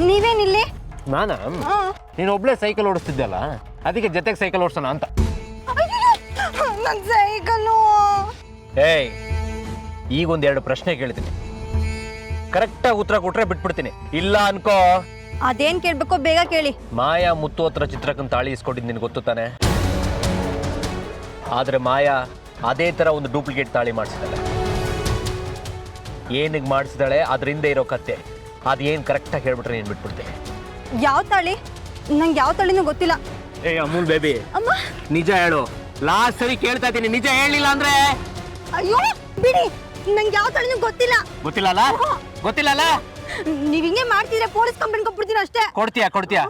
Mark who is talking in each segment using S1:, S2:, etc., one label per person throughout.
S1: ನೀವೇನಿಲ್ಲಿ?
S2: ನಾನಾ? ನೀನು ಒಬ್ಳೆ ಸೈಕಲ್ ಓಡಿಸ್ತಿದ್ದಲ್ಲ, ಅದಕ್ಕೆ ಜೊತೆಗೆ ಸೈಕಲ್ ಓಡಿಸೋಣ ಅಂತ.
S1: ನನ್ನ ಸೈಕಲ್ಲು.
S2: ಏಯ್, ಈಗ ಒಂದೆರಡು ಪ್ರಶ್ನೆ ಕೇಳ್ತೀನಿ, ಕರೆಕ್ಟಾಗಿ ಉತ್ತರ ಕೊಟ್ರೆ ಬಿಟ್ಬಿಡ್ತೀನಿ, ಇಲ್ಲ ಅನ್ಕೋ.
S1: ಅದೇನ್ ಕೇಳ್ಬೇಕೋ ಬೇಗ ಕೇಳಿ.
S2: ಮಾಯಾ ಮುತ್ತು ಹತ್ರ ಚಿತ್ರಕ್ಕನ್ ತಾಳಿ ಇಸ್ಕೊಂಡಿದ್ದು ನಿನ್ಗೆ ಗೊತ್ತು ತಾನೆ? ಆದ್ರೆ ಮಾಯಾ ಅದೇ ತರ ಒಂದು ಡೂಪ್ಲಿಕೇಟ್ ತಾಳಿ ಮಾಡಿಸಿದಾಳೆ. ಏನಿಗೆ ಮಾಡಿಸಿದಾಳೆ ಅದ್ರ ಹಿಂದೆ ಇರೋ ಕತ್ತೆ ಅದೇನು ಕರೆಕ್ಟಾಗಿ ಹೇಳ್ಬಿಟ್ರೆ ನೀನು ಬಿಟ್ಬಿಡ್ತೀನಿ.
S1: ಯಾವ ತಾಳಿ? ನಂಗೆ ಯಾವ ತಾಳಿನೂ ಗೊತ್ತಿಲ್ಲ.
S2: ಏ ಅಮೂಲ್ ಬೇಬಿ,
S1: ಅಮ್ಮ
S2: ನಿಜ ಹೇಳು. ಲಾಸ್ಟ್ ಸರಿ ಕೇಳ್ತಾ ಇದ್ದೀನಿ, ನಿಜ ಹೇಳಿಲ್ಲ ಅಂದ್ರೆ.
S1: ಅಯ್ಯೋ ಬಿಡಿ, ನಂಗೆ ಯಾವ ತಾಳಿನೂ ಗೊತ್ತಿಲ್ಲ.
S2: ಗೊತ್ತಿಲ್ಲ? ಗೊತ್ತಿಲ್ಲ.
S1: ನೀವ್ ಹಿಂಗೆ ಮಾಡ್ತಿದ್ರೆ ಪೊಲೀಸ್ ಕಂಪ್ಲೇಂಟ್ ಕೊಟ್ಬಿಡ್ತೀನಿ ಅಷ್ಟೇ.
S2: ಕೊಡ್ತೀಯಾ?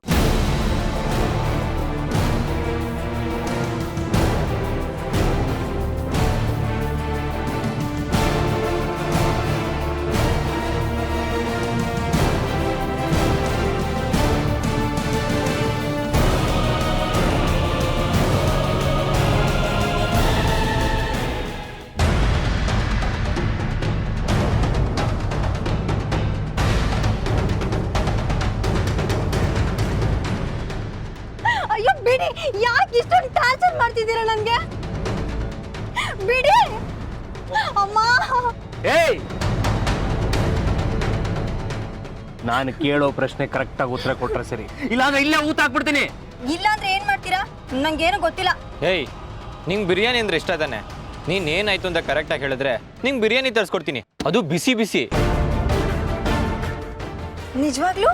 S1: ಅಯ್ಯೋ ಬಿಡಿ, ಯಾಕೆ ಇಷ್ಟೊಂದು ಟಾರ್ಚರ್ ಮಾಡ್ತಿದ್ದೀರಾ ನನ್ಗೆ? ಬಿಡಿ ಅಮ್ಮ.
S2: ಏಯ್, ನಾನು ಕೇಳೋ ಪ್ರಶ್ನೆ ಕರೆಕ್ಟಾಗಿ ಉತ್ತರ ಕೊಟ್ರೆ ಸರಿ, ಇಲ್ಲಾಂದ್ರೆ ಇಲ್ಲೇ ಊತ ಹಾಕ್ಬಿಡ್ತೀನಿ.
S1: ಇಲ್ಲಾಂದ್ರೆ ಏನ್ ಮಾಡ್ತೀರಾ? ನಂಗೇನು ಗೊತ್ತಿಲ್ಲ.
S3: ಏಯ್, ನಿಂಗೆ ಬಿರಿಯಾನಿ ಅಂದ್ರೆ ಇಷ್ಟ ತಾನೆ? ನೀನ್ ಏನಾಯ್ತು ಅಂತ ಕರೆಕ್ಟಾಗಿ ಹೇಳಿದ್ರೆ ನಿಂಗೆ ಬಿರಿಯಾನಿ ತರಿಸ್ಕೊಡ್ತೀನಿ, ಅದು ಬಿಸಿ ಬಿಸಿ.
S1: ನಿಜವಾಗ್ಲೂ?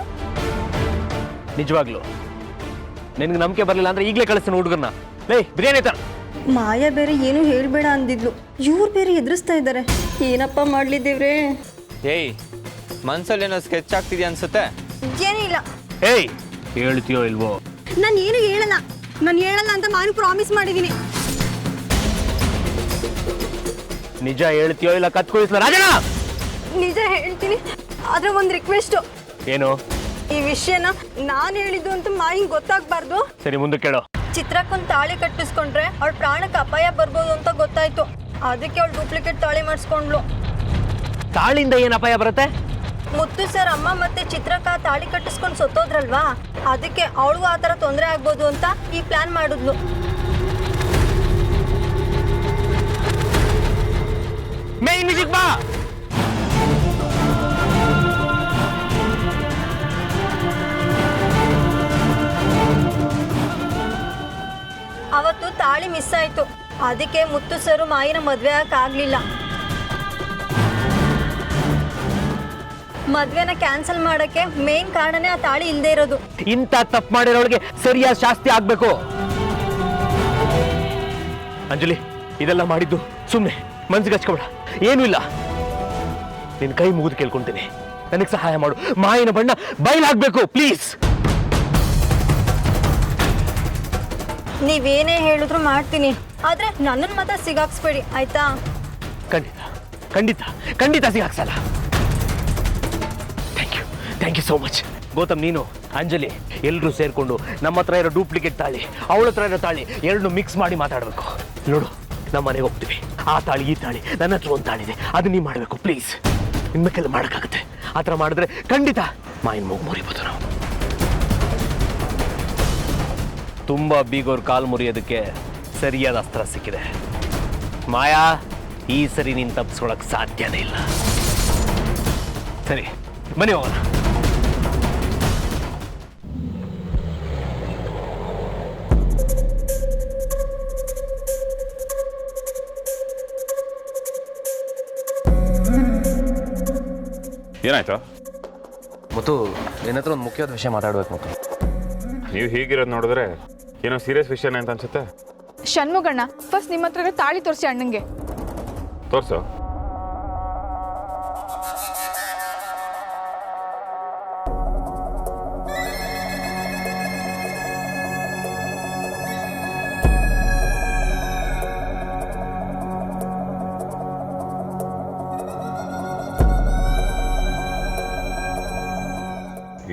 S2: ನಿನ್ಗೆ ನಂಬಿಕೆ ಬರಲಿಲ್ಲ ಅಂದ್ರೆ ಈಗಲೇ ಕಳಿಸ್ತೀನಿ ಹುಡುಗರನ್ನ. ಬಿರಿಯಾನಿ ತರ.
S1: ಮಾಯಾ ಬೇರೆ ಏನು ಹೇಳ್ಬೇಡ ಅಂದಿದ್ಲು, ಇವ್ರು ಬೇರೆ ಎದುರಿಸ್ತಾ ಇದ್ದಾರೆ. ಏನಪ್ಪ ಮಾಡ್ಲಿ ದೇವ್ರೆ?
S3: ಏಯ್, ಮನ್ಸಲ್ಲಿ ಏನೋ ಸ್ಕೆಚ್ ಆಗ್ತಿದ್ಯಾ ಅನ್ಸುತ್ತೆ.
S1: ಏನಿಲ್ಲ.
S2: ಏಯ್, ಹೇಳ್ತೀಯೋ ಇಲ್ವೋ?
S1: ನಾನು ಏನು ಹೇಳಲ್ಲ ಅಂತ ನಾನು ಪ್ರಾಮಿಸ್ ಮಾಡಿದ್ದೀನಿ.
S2: ನಿಜ ಹೇಳ್ತೀಯೋ ಇಲ್ಲ ಕತ್ಕೊಳಿಸ್ಲ ರಾಜಣ್ಣ?
S1: ನಿಜ ಹೇಳ್ತೀನಿ, ಆದ್ರೆ ಒಂದು ರಿಕ್ವೆಸ್ಟ್.
S2: ಏನು?
S1: ಈ ವಿಷಯನ ನಾನು ಹೇಳಿದ್ದು ಅಂತ ಮಾಹಿಂಗ್ ಗೊತ್ತಾಗ್ಬಾರ್ದು.
S2: ಸರಿ, ಮುಂದೆ ಕೇಳೋ.
S1: ಚಿತ್ರಕ್ಕೊಂದು ತಾಳಿ ಕಟ್ಟಿಸ್ಕೊಂಡ್ರೆ ಅವಳ ಪ್ರಾಣಕ್ಕೆ ಅಪಾಯ ಬರ್ಬೋದು ಅಂತ ಗೊತ್ತಾಯ್ತು, ಅದಕ್ಕೆ ಅವಳು ಡೂಪ್ಲಿಕೇಟ್ ತಾಳಿ ಮಾಡಿಸ್ಕೊಂಡ್ಲು.
S2: ತಾಳಿಂದ ಏನು ಅಪಾಯ ಬರುತ್ತೆ?
S1: ಮುತ್ತು ಸರ್ ಅಮ್ಮ ಮತ್ತೆ ಚಿತ್ರಕ್ಕ ತಾಳಿ ಕಟ್ಟಿಸ್ಕೊಂಡು ಸತ್ತೋದ್ರಲ್ವಾ, ಅದಕ್ಕೆ ಅವಳಿಗೂ ಆ ಥರ ತೊಂದರೆ ಆಗ್ಬೋದು ಅಂತ ಈ ಪ್ಲಾನ್ ಮಾಡಿದ್ಲು. ಅವತ್ತು ತಾಳಿ ಮಿಸ್ ಆಯ್ತು, ಅದಕ್ಕೆ ಮುತ್ತು ಸರು ಮಾಯಿನ ಮದ್ವೆ ಆಗಕ್ಕಾಗ್ಲಿಲ್ಲ. ಮದ್ವೆನ ಕ್ಯಾನ್ಸಲ್ ಮಾಡಕ್ಕೆ ಮೇನ್ ಕಾರಣನೇ ಆ ತಾಳಿ ಇಲ್ಲದೆ ಇರೋದು.
S2: ಇಂಥ ತಪ್ಪು ಮಾಡಿರೋಳಿಗೆ ಸರಿಯಾದ ಶಾಸ್ತಿ ಆಗ್ಬೇಕು. ಅಂಜಲಿ, ಇದೆಲ್ಲ ಮಾಡಿದ್ದು ಸುಮ್ಮನೆ, ಮನ್ಸಿಗೆ ಹಚ್ಕೊಬೇಡ, ಏನೂ ಇಲ್ಲ. ನಿನ್ ಕೈ ಮುಗಿದು ಕೇಳ್ಕೊಂತೀನಿ, ನನಗೆ ಸಹಾಯ ಮಾಡು. ಮಾಯಿನ ಬಣ್ಣ ಬಯಲಾಗ್ಬೇಕು ಪ್ಲೀಸ್.
S1: ನೀವೇನೇ ಹೇಳಿದ್ರು ಮಾಡ್ತೀನಿ, ಆದ್ರೆ ನನ್ನನ್ನು ಮಾತ್ರ ಸಿಗಾಕ್ಸ್ಬೇಡಿ ಆಯ್ತಾ?
S2: ಖಂಡಿತ ಸಿಗಾಕ್ಸಲ್ಲ. Thank you so much. Gautam, ನೀನು ಅಂಜಲಿ ಎಲ್ಲರೂ ಸೇರ್ಕೊಂಡು ನಮ್ಮ ಹತ್ರ ಇರೋ ಡೂಪ್ಲಿಕೇಟ್ ತಾಳಿ, ಅವಳ ಹತ್ರ ಇರೋ ತಾಳಿ ಎರಡನ್ನೂ ಮಿಕ್ಸ್ ಮಾಡಿ ಮಾತಾಡಬೇಕು. ನೋಡು, ನಮ್ಮ ಮನೆಗೆ ಹೋಗ್ತೀವಿ, ಆ ತಾಳಿ ಈ ತಾಳಿ, ನನ್ನ ಹತ್ರ ಒಂದು ತಾಳಿದೆ, ಅದು ನೀವು ಮಾಡಬೇಕು ಪ್ಲೀಸ್. ನಿಮ್ಮಕ್ಕೆಲ್ಲ ಮಾಡೋಕ್ಕಾಗುತ್ತೆ. ಆ ಥರ ಮಾಡಿದ್ರೆ ಖಂಡಿತ ಮಾಯಿನ ಮೂಗು ಮುರಿಬೋದು ನಾವು. ತುಂಬ ಬೀಗೋರ್ ಕಾಲು ಮುರಿಯೋದಕ್ಕೆ ಸರಿಯಾದ ಅಸ್ತ್ರ ಸಿಕ್ಕಿದೆ. ಮಾಯಾ, ಈ ಸರಿ ನೀನು ತಪ್ಪಿಸ್ಕೊಳಕ್ ಸಾಧ್ಯನೇ ಇಲ್ಲ. ಸರಿ, ಬನ್ನಿ ಹೋಗೋಣ.
S4: ಏನಾಯ್ತು?
S2: ಮತ್ತು ನಿನ್ನ ಹತ್ರ ಒಂದು ಮುಖ್ಯವಾದ ವಿಷಯ ಮಾತಾಡ್ಬೇಕು. ಮತ್ತು
S4: ನೀವು ಹೀಗಿರೋದು ನೋಡಿದ್ರೆ ಏನೋ ಸೀರಿಯಸ್ ವಿಷಯನೇ ಅಂತ ಅನ್ಸುತ್ತೆ.
S5: ಷಣ್ಮುಗಣ್ಣ, ಫಸ್ಟ್ ನಿಮ್ಮ ಹತ್ರ ತಾಳಿ ತೋರಿಸಿ ಅಣ್ಣಂಗೆ.
S4: ತೋರ್ಸು.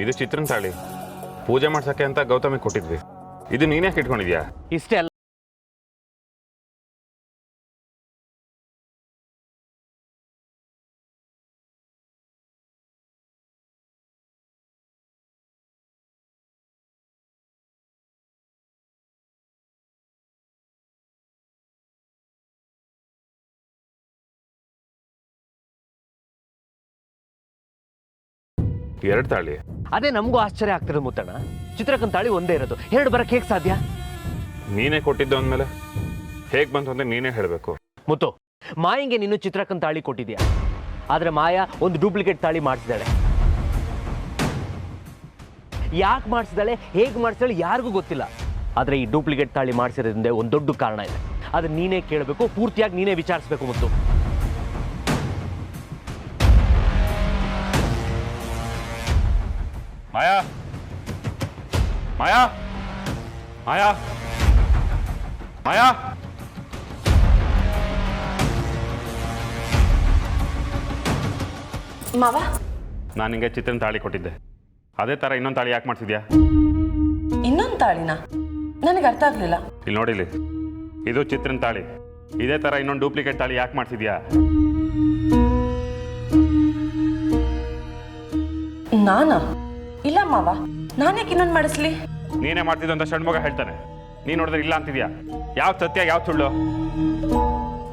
S4: ಇದು ಚಿತ್ರನ್ ತಾಳಿ, ಪೂಜೆ ಮಾಡ್ಸಕ್ಕೆ ಅಂತ ಗೌತಮಿಗೆ ಕೊಟ್ಟಿದ್ವಿ. ಇದು ನೀನೇ ಇಟ್ಕೊಂಡಿದ್ಯಾ?
S2: ಇಷ್ಟೇ ಅಲ್ಲ,
S4: ಎರಡು ತಾಳಿ?
S2: ಅದೇ ನಮಗೂ ಆಶ್ಚರ್ಯ ಆಗ್ತಿರೋದು ಮುತ್ತಣ್ಣ. ಚಿತ್ರಕ್ಕನ ತಾಳಿ ಒಂದೇ ಇರೋದು, ಎರಡು ಬರಕ್ಕೆ ಹೇಗೆ ಸಾಧ್ಯ?
S4: ನೀನೇ ಕೊಟ್ಟಿದ್ದು ಅಂದಮೇಲೆ ಹೇಗೆ ಬಂತು ಅಂತ ನೀನೇ ಹೇಳಬೇಕು.
S2: ಮುತ್ತು, ಮಾಯಿಂಗೆ ನೀನು ಚಿತ್ರಕ್ಕನ ತಾಳಿ ಕೊಟ್ಟಿದ್ಯಾ, ಆದ್ರೆ ಮಾಯಾ ಒಂದು ಡೂಪ್ಲಿಕೇಟ್ ತಾಳಿ ಮಾಡಿಸಿದಾಳೆ. ಯಾಕೆ ಮಾಡಿಸಿದಾಳೆ, ಹೇಗೆ ಮಾಡಿಸಿದಾಳೆ ಯಾರಿಗೂ ಗೊತ್ತಿಲ್ಲ. ಆದ್ರೆ ಈ ಡೂಪ್ಲಿಕೇಟ್ ತಾಳಿ ಮಾಡಿಸಿರೋದ್ರಿಂದ ಒಂದು ದೊಡ್ಡ ಕಾರಣ ಇದೆ. ಅದನ್ನ ನೀನೇ ಕೇಳಬೇಕು, ಪೂರ್ತಿಯಾಗಿ ನೀನೇ ವಿಚಾರಿಸಬೇಕು. ಮುತ್ತು,
S4: ಮಾಯಾ, ಮಾಯಾ, ಮಾಯಾ, ಮಾಯಾ,
S6: ಮಾವ,
S4: ನಾನು ನಿಂಗೆ ಚಿತ್ರನ ತಾಳಿ ಕೊಟ್ಟಿದ್ದೆ, ಅದೇ ಥರ ಇನ್ನೊಂದು ತಾಳಿ ಯಾಕೆ ಮಾಡಿಸಿದ್ಯಾ?
S6: ಇನ್ನೊಂದು ತಾಳಿನ? ನನಗೆ ಅರ್ಥ ಆಗ್ಲಿಲ್ಲ.
S4: ಇಲ್ಲಿ ನೋಡಿಲಿ, ಇದು ಚಿತ್ರನ ತಾಳಿ. ಇದೇ ಥರ ಇನ್ನೊಂದು ಡೂಪ್ಲಿಕೇಟ್ ತಾಳಿ ಯಾಕೆ ಮಾಡಿಸಿದ್ಯಾ?
S6: ನಾನಾ? ಇಲ್ಲ ಮಾವ, ನಾನ್ಯಾಕೆ ಇನ್ನೊಂದು ಮಾಡಿಸ್ಲಿ?
S4: ನೀನೇ ಮಾಡ್ತಿದ್ದು ಅಂತ ಷಣ್ಮುಗ ಹೇಳ್ತಾನೆ. ನೀನು ನೋಡಿದ್ರೆ ಇಲ್ಲ ಅಂತಿದ್ಯಾ. ಯಾವ ಸತ್ಯ, ಯಾವ ಸುಳ್ಳು?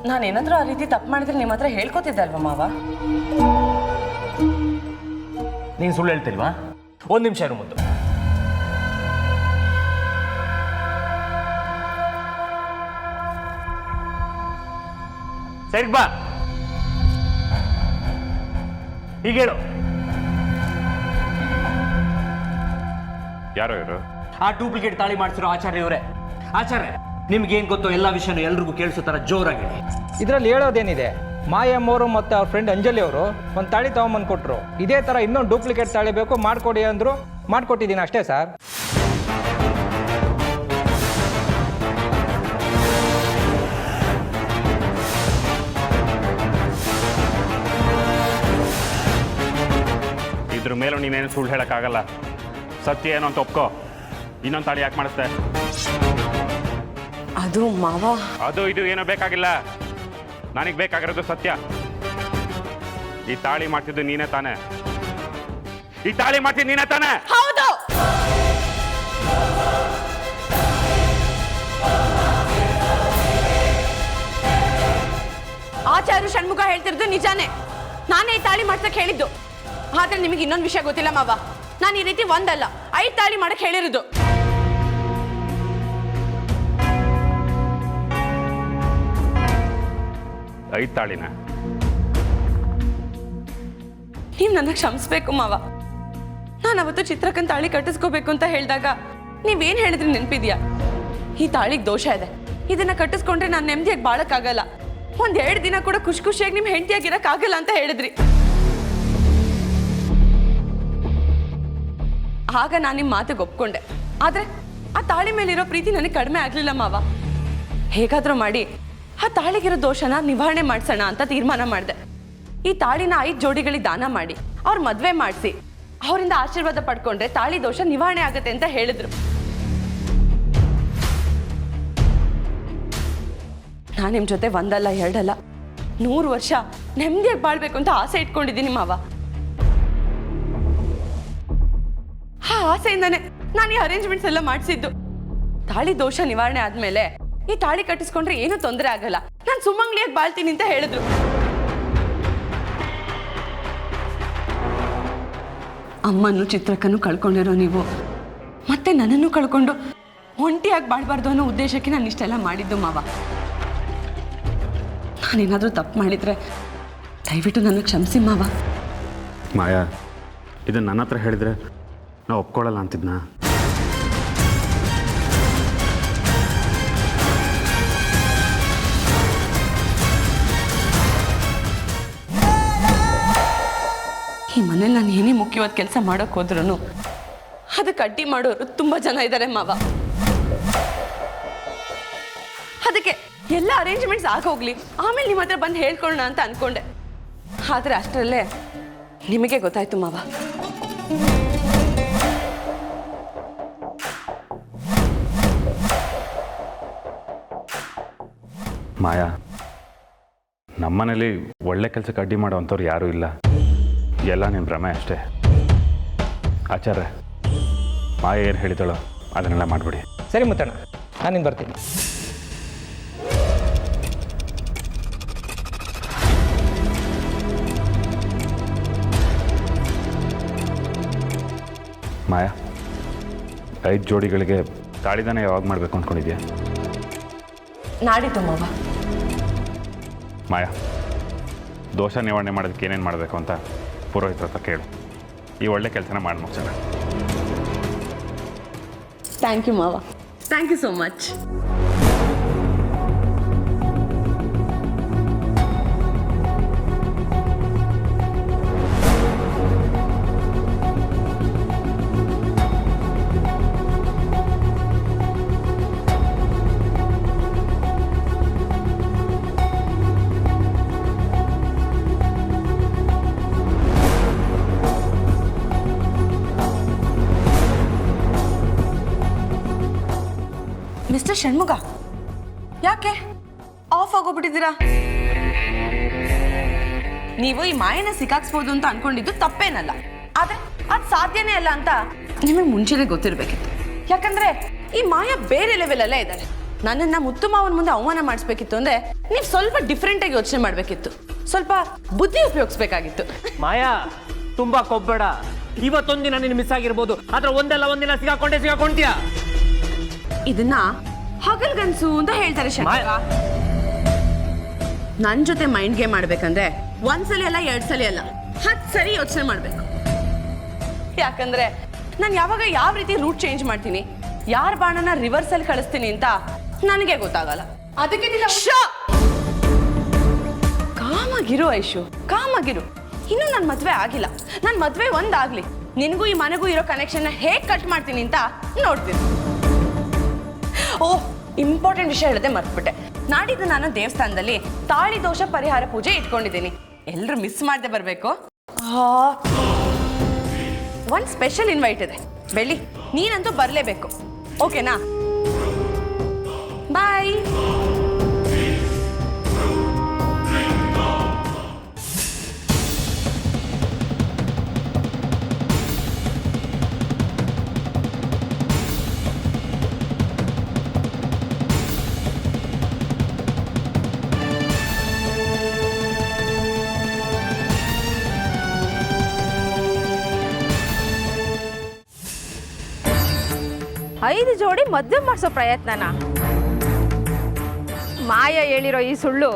S6: ನಾನೇನಾದ್ರೂ ಆ ರೀತಿ ತಪ್ಪು ಮಾಡಿದ್ರೆ ನಿಮ್ಮ ಹತ್ರ ಹೇಳ್ಕೊತಿದ್ದೆ ಅಲ್ವಾ ಮಾವ?
S2: ನೀನು ಸುಳ್ಳು ಹೇಳ್ತಿಲ್ವಾ? ಒಂದು ನಿಮಿಷ ಇರು ಮುತ್ತು. ಸರಿ ಬಾ, ಈಗ ಹೇಳು.
S4: ಯಾರೋ ಇವರು?
S2: ಆ ಡೂಪ್ಲಿಕೇಟ್ ತಾಳಿ ಮಾಡಿಸಿರೋ ಆಚಾರ್ಯ ಇವರೇ. ಆಚಾರ್ಯ, ನಿಮ್ಗೇನು ಗೊತ್ತೋ ಎಲ್ಲ ವಿಷಯನೂ ಎಲ್ರಿಗೂ ಕೇಳಿಸೋ ಥರ ಜೋರಾಗಿ.
S7: ಇದರಲ್ಲಿ ಹೇಳೋದೇನಿದೆ, ಮಾಯಮ್ಮವರು ಮತ್ತು ಅವ್ರ ಫ್ರೆಂಡ್ ಅಂಜಲಿ ಅವರು ಒಂದು ತಾಳಿ ತೊಗೊಂಬಂದು ಕೊಟ್ಟರು. ಇದೇ ಥರ ಇನ್ನೊಂದು ಡೂಪ್ಲಿಕೇಟ್ ತಾಳಿ ಬೇಕು, ಮಾಡಿಕೊಡಿ ಅಂದರು, ಮಾಡಿಕೊಟ್ಟಿದ್ದೀನಿ ಅಷ್ಟೇ ಸರ್.
S4: ಇದ್ರ ಮೇಲೂ ನೀನೇನು ಸುಳ್ಳು ಹೇಳೋಕ್ಕಾಗಲ್ಲ. ಸತ್ಯ ಏನು ಅಂತ ಒಪ್ಕೋ. ಇನ್ನೊಂದು ತಾಳಿ ಯಾಕೆ ಮಾಡಿಸ್ದೆ?
S6: ಅದು ಮಾವ,
S4: ಅದು ಇದು ಏನೋ ಬೇಕಾಗಿಲ್ಲ. ನನಗೆ ಬೇಕಾಗಿರೋದು ಸತ್ಯ. ಈ ತಾಳಿ ಮಾಡ್ತಿದ್ದು ನೀನೇ ತಾನೆ? ಈ ತಾಳಿ ಮಾಡ್ತಿದ್ದು ನೀನೇ ತಾನೆ?
S6: ಹೌದು. ಆಚಾರ್ಯ ಷಣ್ಮುಖ ಹೇಳ್ತಿರೋದು ನಿಜಾನೇ. ನಾನೇ ಈ ತಾಳಿ ಮಾಡ್ಸಕ್ ಹೇಳಿದ್ದು. ಆದ್ರೆ ನಿಮಗೆ ಇನ್ನೊಂದು ವಿಷಯ ಗೊತ್ತಿಲ್ಲ ಮಾವ, ನಾನು ಈ ರೀತಿ ಒಂದಲ್ಲ 5 ತಾಳಿ ಮಾಡಕ್ ಹೇಳಿರೋದು.
S4: ಐದು ತಾಳಿನ?
S6: ನೀವು ನನ್ನ ಕ್ಷಮಿಸ್ಬೇಕು ಮಾವ. ನಾನು ಅವತ್ತು ಚಿತ್ರಕ್ಕನ್ ತಾಳಿ ಕಟ್ಟಿಸ್ಕೋಬೇಕು ಅಂತ ಹೇಳಿದಾಗ ನೀವೇನ್ ಹೇಳಿದ್ರಿ ನೆನಪಿದ್ಯಾ? ಈ ತಾಳಿಗೆ ದೋಷ ಇದೆ, ಇದನ್ನ ಕಟ್ಟಿಸ್ಕೊಂಡ್ರೆ ನಾನು ನೆಮ್ಮದಿಯಾಗಿ ಬಾಳಕ್ಕಾಗಲ್ಲ, 1-2 ದಿನ ಕೂಡ ಖುಷಿಯಾಗಿ ನಿಮ್ ಹೆಂಡತಿಯಾಗಿರಕ್ಕಾಗಲ್ಲ ಅಂತ ಹೇಳಿದ್ರಿ. ಆಗ ನಾನು ನಿಮ್ಮ ಮಾತಿಗೆ ಒಪ್ಕೊಂಡೆ. ಆದ್ರೆ ಆ ತಾಳಿ ಮೇಲಿರೋ ಪ್ರೀತಿ ನನಗೆ ಕಡಿಮೆ ಆಗ್ಲಿಲ್ಲ ಮಾವ. ಹೇಗಾದ್ರೂ ಮಾಡಿ ಆ ತಾಳಿಗಿರೋ ದೋಷನ ನಿವಾರಣೆ ಮಾಡ್ಸೋಣ ಅಂತ ತೀರ್ಮಾನ ಮಾಡಿದೆ. ಈ ತಾಳಿನ 5 ಜೋಡಿಗಳಿಗೆ ದಾನ ಮಾಡಿ ಅವ್ರ ಮದ್ವೆ ಮಾಡಿಸಿ ಅವರಿಂದ ಆಶೀರ್ವಾದ ಪಡ್ಕೊಂಡ್ರೆ ತಾಳಿ ದೋಷ ನಿವಾರಣೆ ಆಗತ್ತೆ ಅಂತ ಹೇಳಿದ್ರು. ನಾನು ನಿಮ್ಮ ಜೊತೆ 1 ಅಲ್ಲ 2 ಅಲ್ಲ 100 ವರ್ಷ ನೆಮ್ಮದಿಯಾಗಿ ಬಾಳ್ಬೇಕು ಅಂತ ಆಸೆ ಇಟ್ಕೊಂಡಿದ್ದೀನಿ ಮಾವ. ಆ ಆಸೆಯಿಂದಾನೆ ನಾನು ಈ ಅರೇಂಜ್ಮೆಂಟ್ಸ್ ಎಲ್ಲ ಮಾಡಿಸಿದ್ದು. ತಾಳಿ ದೋಷ ನಿವಾರಣೆ ಆದ್ಮೇಲೆ ಈ ತಾಳಿ ಕಟ್ಟಿಸ್ಕೊಂಡ್ರೆ ಏನೂ ತೊಂದರೆ ಆಗಲ್ಲ, ನಾನು ಸುಮ್ಮಂಗ್ಲಿಯಾಗಿ ಬಾಳ್ತೀನಿ ಅಂತ ಹೇಳಿದ್ರು. ಅಮ್ಮನ್ನು ಚಿತ್ರಕ್ಕನ್ನು ಕಳ್ಕೊಂಡಿರೋ ನೀವು ಮತ್ತೆ ನನ್ನನ್ನು ಕಳ್ಕೊಂಡು ಒಂಟಿಯಾಗಿ ಬಾಳ್ಬಾರ್ದು ಅನ್ನೋ ಉದ್ದೇಶಕ್ಕೆ ನಾನು ಇಷ್ಟೆಲ್ಲ ಮಾಡಿದ್ದು ಮಾವ. ನಾನೇನಾದರೂ ತಪ್ಪು ಮಾಡಿದ್ರೆ ದಯವಿಟ್ಟು ನನ್ನ ಕ್ಷಮಿಸಿ ಮಾವ.
S4: ಮಾಯಾ, ಇದನ್ನು ನನ್ನ ಹತ್ರ ಹೇಳಿದ್ರೆ ನಾವು ಒಪ್ಕೊಳ್ಳಲ್ಲ ಅಂತಿದ್ನ?
S6: ಈ ಮನೇಲಿ ನಾನು ಏನೇ ಮುಖ್ಯವಾದ ಕೆಲಸ ಮಾಡೋಕೆ ಹೋದ್ರೂ ಅದಕ್ಕೆ ಅಡ್ಡಿ ಮಾಡೋರು ತುಂಬ ಜನ ಇದ್ದಾರೆ ಮಾವ. ಅದಕ್ಕೆ ಎಲ್ಲ ಅರೇಂಜ್ಮೆಂಟ್ಸ್ ಆಗೋಗ್ಲಿ, ಆಮೇಲೆ ನಿಮ್ಮ ಹತ್ರ ಬಂದು ಹೇಳ್ಕೊಳ್ಳೋಣ ಅಂತ ಅನ್ಕೊಂಡೆ. ಆದರೆ ಅಷ್ಟರಲ್ಲೇ ನಿಮಗೆ ಗೊತ್ತಾಯ್ತು ಮಾವ.
S4: ಮಾಯಾ, ನಮ್ಮನೇಲಿ ಒಳ್ಳೆ ಕೆಲಸಕ್ಕೆ ಅಡ್ಡಿ ಮಾಡೋ ಅಂಥವ್ರು ಯಾರೂ ಇಲ್ಲ. ಎಲ್ಲ ನಿನ್ನ ಭ್ರಮೆ ಅಷ್ಟೇ. ಆಚಾರ್ಯ, ಮಾಯಾ ಏನು ಹೇಳಿದಳೋ ಅದನ್ನೆಲ್ಲ ಮಾಡಿಬಿಡಿ.
S7: ಸರಿ ಮುತ್ತಣ್ಣ, ನಾನಿನ್ನು ಬರ್ತೀನಿ.
S4: ಮಾಯಾ 5 ಜೋಡಿಗಳಿಗೆ ತಾಳಿದಾನ ಯಾವಾಗ ಮಾಡಬೇಕು ಅಂದ್ಕೊಂಡಿದ್ಯಾ?
S6: ನಾಡಿದ್ದು ಮಾವ.
S4: ಮಾಯಾ, ದೋಷ ನಿವಾರಣೆ ಮಾಡೋದಕ್ಕೆ ಏನೇನು ಮಾಡಬೇಕು ಅಂತ ಪುರೋಹಿತರ ಹತ್ರ ಕೇಳು. ಈ ಒಳ್ಳೆ ಕೆಲಸನ ಮಾಡಿ ಮುಗಿಸೋಣ.
S6: ಥ್ಯಾಂಕ್ ಯು ಮಾವ, thank you so much. Mister Shanmuga, ಯಾಕೆ ಆಫ್ ಆಗೋಗ್ಬಿಟ್ಟಿದ್ದೀರಾ? ನೀವು ಈ ಮಾಯನ ಸಿಕ್ಕಾಕ್ಸ್ಬೋದು ಅಂತ ಅನ್ಕೊಂಡಿದ್ದು ತಪ್ಪೇನಲ್ಲ, ಆದ್ರೆ ಅದು ಸಾಧ್ಯನೇ ಅಲ್ಲ ಅಂತ ನಿಮಗೆ ಮುಂಚೆನೆ ಗೊತ್ತಿರ್ಬೇಕಿತ್ತು. ಯಾಕಂದ್ರೆ ಈ ಮಾಯ ಬೇರೆ ಲೆವೆಲ್ ಅಲ್ಲೇ ಇದ್ದಾರೆ. ನನ್ನನ್ನ ಮುತ್ತು ಮಾವನ ಮುಂದೆ ಅವಮಾನ ಮಾಡಿಸ್ಬೇಕಿತ್ತು ಅಂದ್ರೆ ನೀವು ಸ್ವಲ್ಪ ಡಿಫ್ರೆಂಟ್ ಆಗಿ ಯೋಚನೆ ಮಾಡ್ಬೇಕಿತ್ತು, ಸ್ವಲ್ಪ ಬುದ್ಧಿ ಉಪಯೋಗಿಸ್ಬೇಕಾಗಿತ್ತು.
S2: ಮಾಯಾ, ತುಂಬಾ ಕೊಬ್ಬೇಡ. ಇವತ್ತೊಂದಿನ ನೀನು ಮಿಸ್ ಆಗಿರ್ಬೋದು, ಆದ್ರೆ ಒಂದಿನ ಸಿಗಾಕೊಂಡ್ಯಾ.
S6: ಇದನ್ನ ಹಗಲ್ಗನ್ಸು ಅಂತ ಹೇಳ್ತಾರೆ ಷಣ್ಮುಗ. ನನ್ ಜೊತೆ ಮೈಂಡ್ ಗೇಮ್ ಮಾಡ್ಬೇಕಂದ್ರೆ 1 ಸಲ ಅಲ್ಲ 2 ಸಲ ಅಲ್ಲ 10 ಸರಿ ಯೋಚನೆ ಮಾಡ್ಬೇಕು. ಯಾಕಂದ್ರೆ ನಾನು ಯಾವಾಗ ಯಾವ ರೀತಿ ರೂಟ್ ಚೇಂಜ್ ಮಾಡ್ತೀನಿ, ಯಾರ ಬಾಣನ ರಿವರ್ಸ್ ಅಲ್ಲಿ ಕಳಿಸ್ತೀನಿ ಅಂತ ನನಗೆ ಗೊತ್ತಾಗಲ್ಲ. ಅದಕ್ಕೆ ಕಾಮಾಗಿರು ಐಶು, ಕಾಮಾಗಿರು. ಇನ್ನು ನನ್ನ ಮದ್ವೆ ಆಗಿಲ್ಲ. ನನ್ನ ಮದ್ವೆ ಒಂದಾಗ್ಲಿ, ನಿನಗೂ ಈ ಮನೆಗೂ ಇರೋ ಕನೆಕ್ಷನ್ ಹೇಗ್ ಕಟ್ ಮಾಡ್ತೀನಿ ಅಂತ ನೋಡ್ತೀನಿ. ಓಹ್, ಇಂಪಾರ್ಟೆಂಟ್ ವಿಷಯ ಹೇಳದೆ ಮರ್ತ್ಬಿಟ್ಟೆ. ನಾಡಿದ್ದು ನಾನು ದೇವಸ್ಥಾನದಲ್ಲಿ ತಾಳಿ ದೋಷ ಪರಿಹಾರ ಪೂಜೆ ಇಟ್ಕೊಂಡಿದ್ದೀನಿ. ಎಲ್ಲರೂ ಮಿಸ್ ಮಾಡದೆ ಬರಬೇಕು. ಒಂದು ಸ್ಪೆಷಲ್ ಇನ್ವೈಟ್ ಇದೆ, ಬೆಳ್ಳಿ ನೀನಂತೂ ಬರಲೇಬೇಕು. ಓಕೆನಾ? ಬಾಯ್.
S8: ಐದು ಜೋಡಿ ಮದುವೆ ಮಾಡಿಸೋ ಪ್ರಯತ್ನನ? ಮಾಯ ಹೇಳಿರೋ ಈ ಸುಳ್ಳು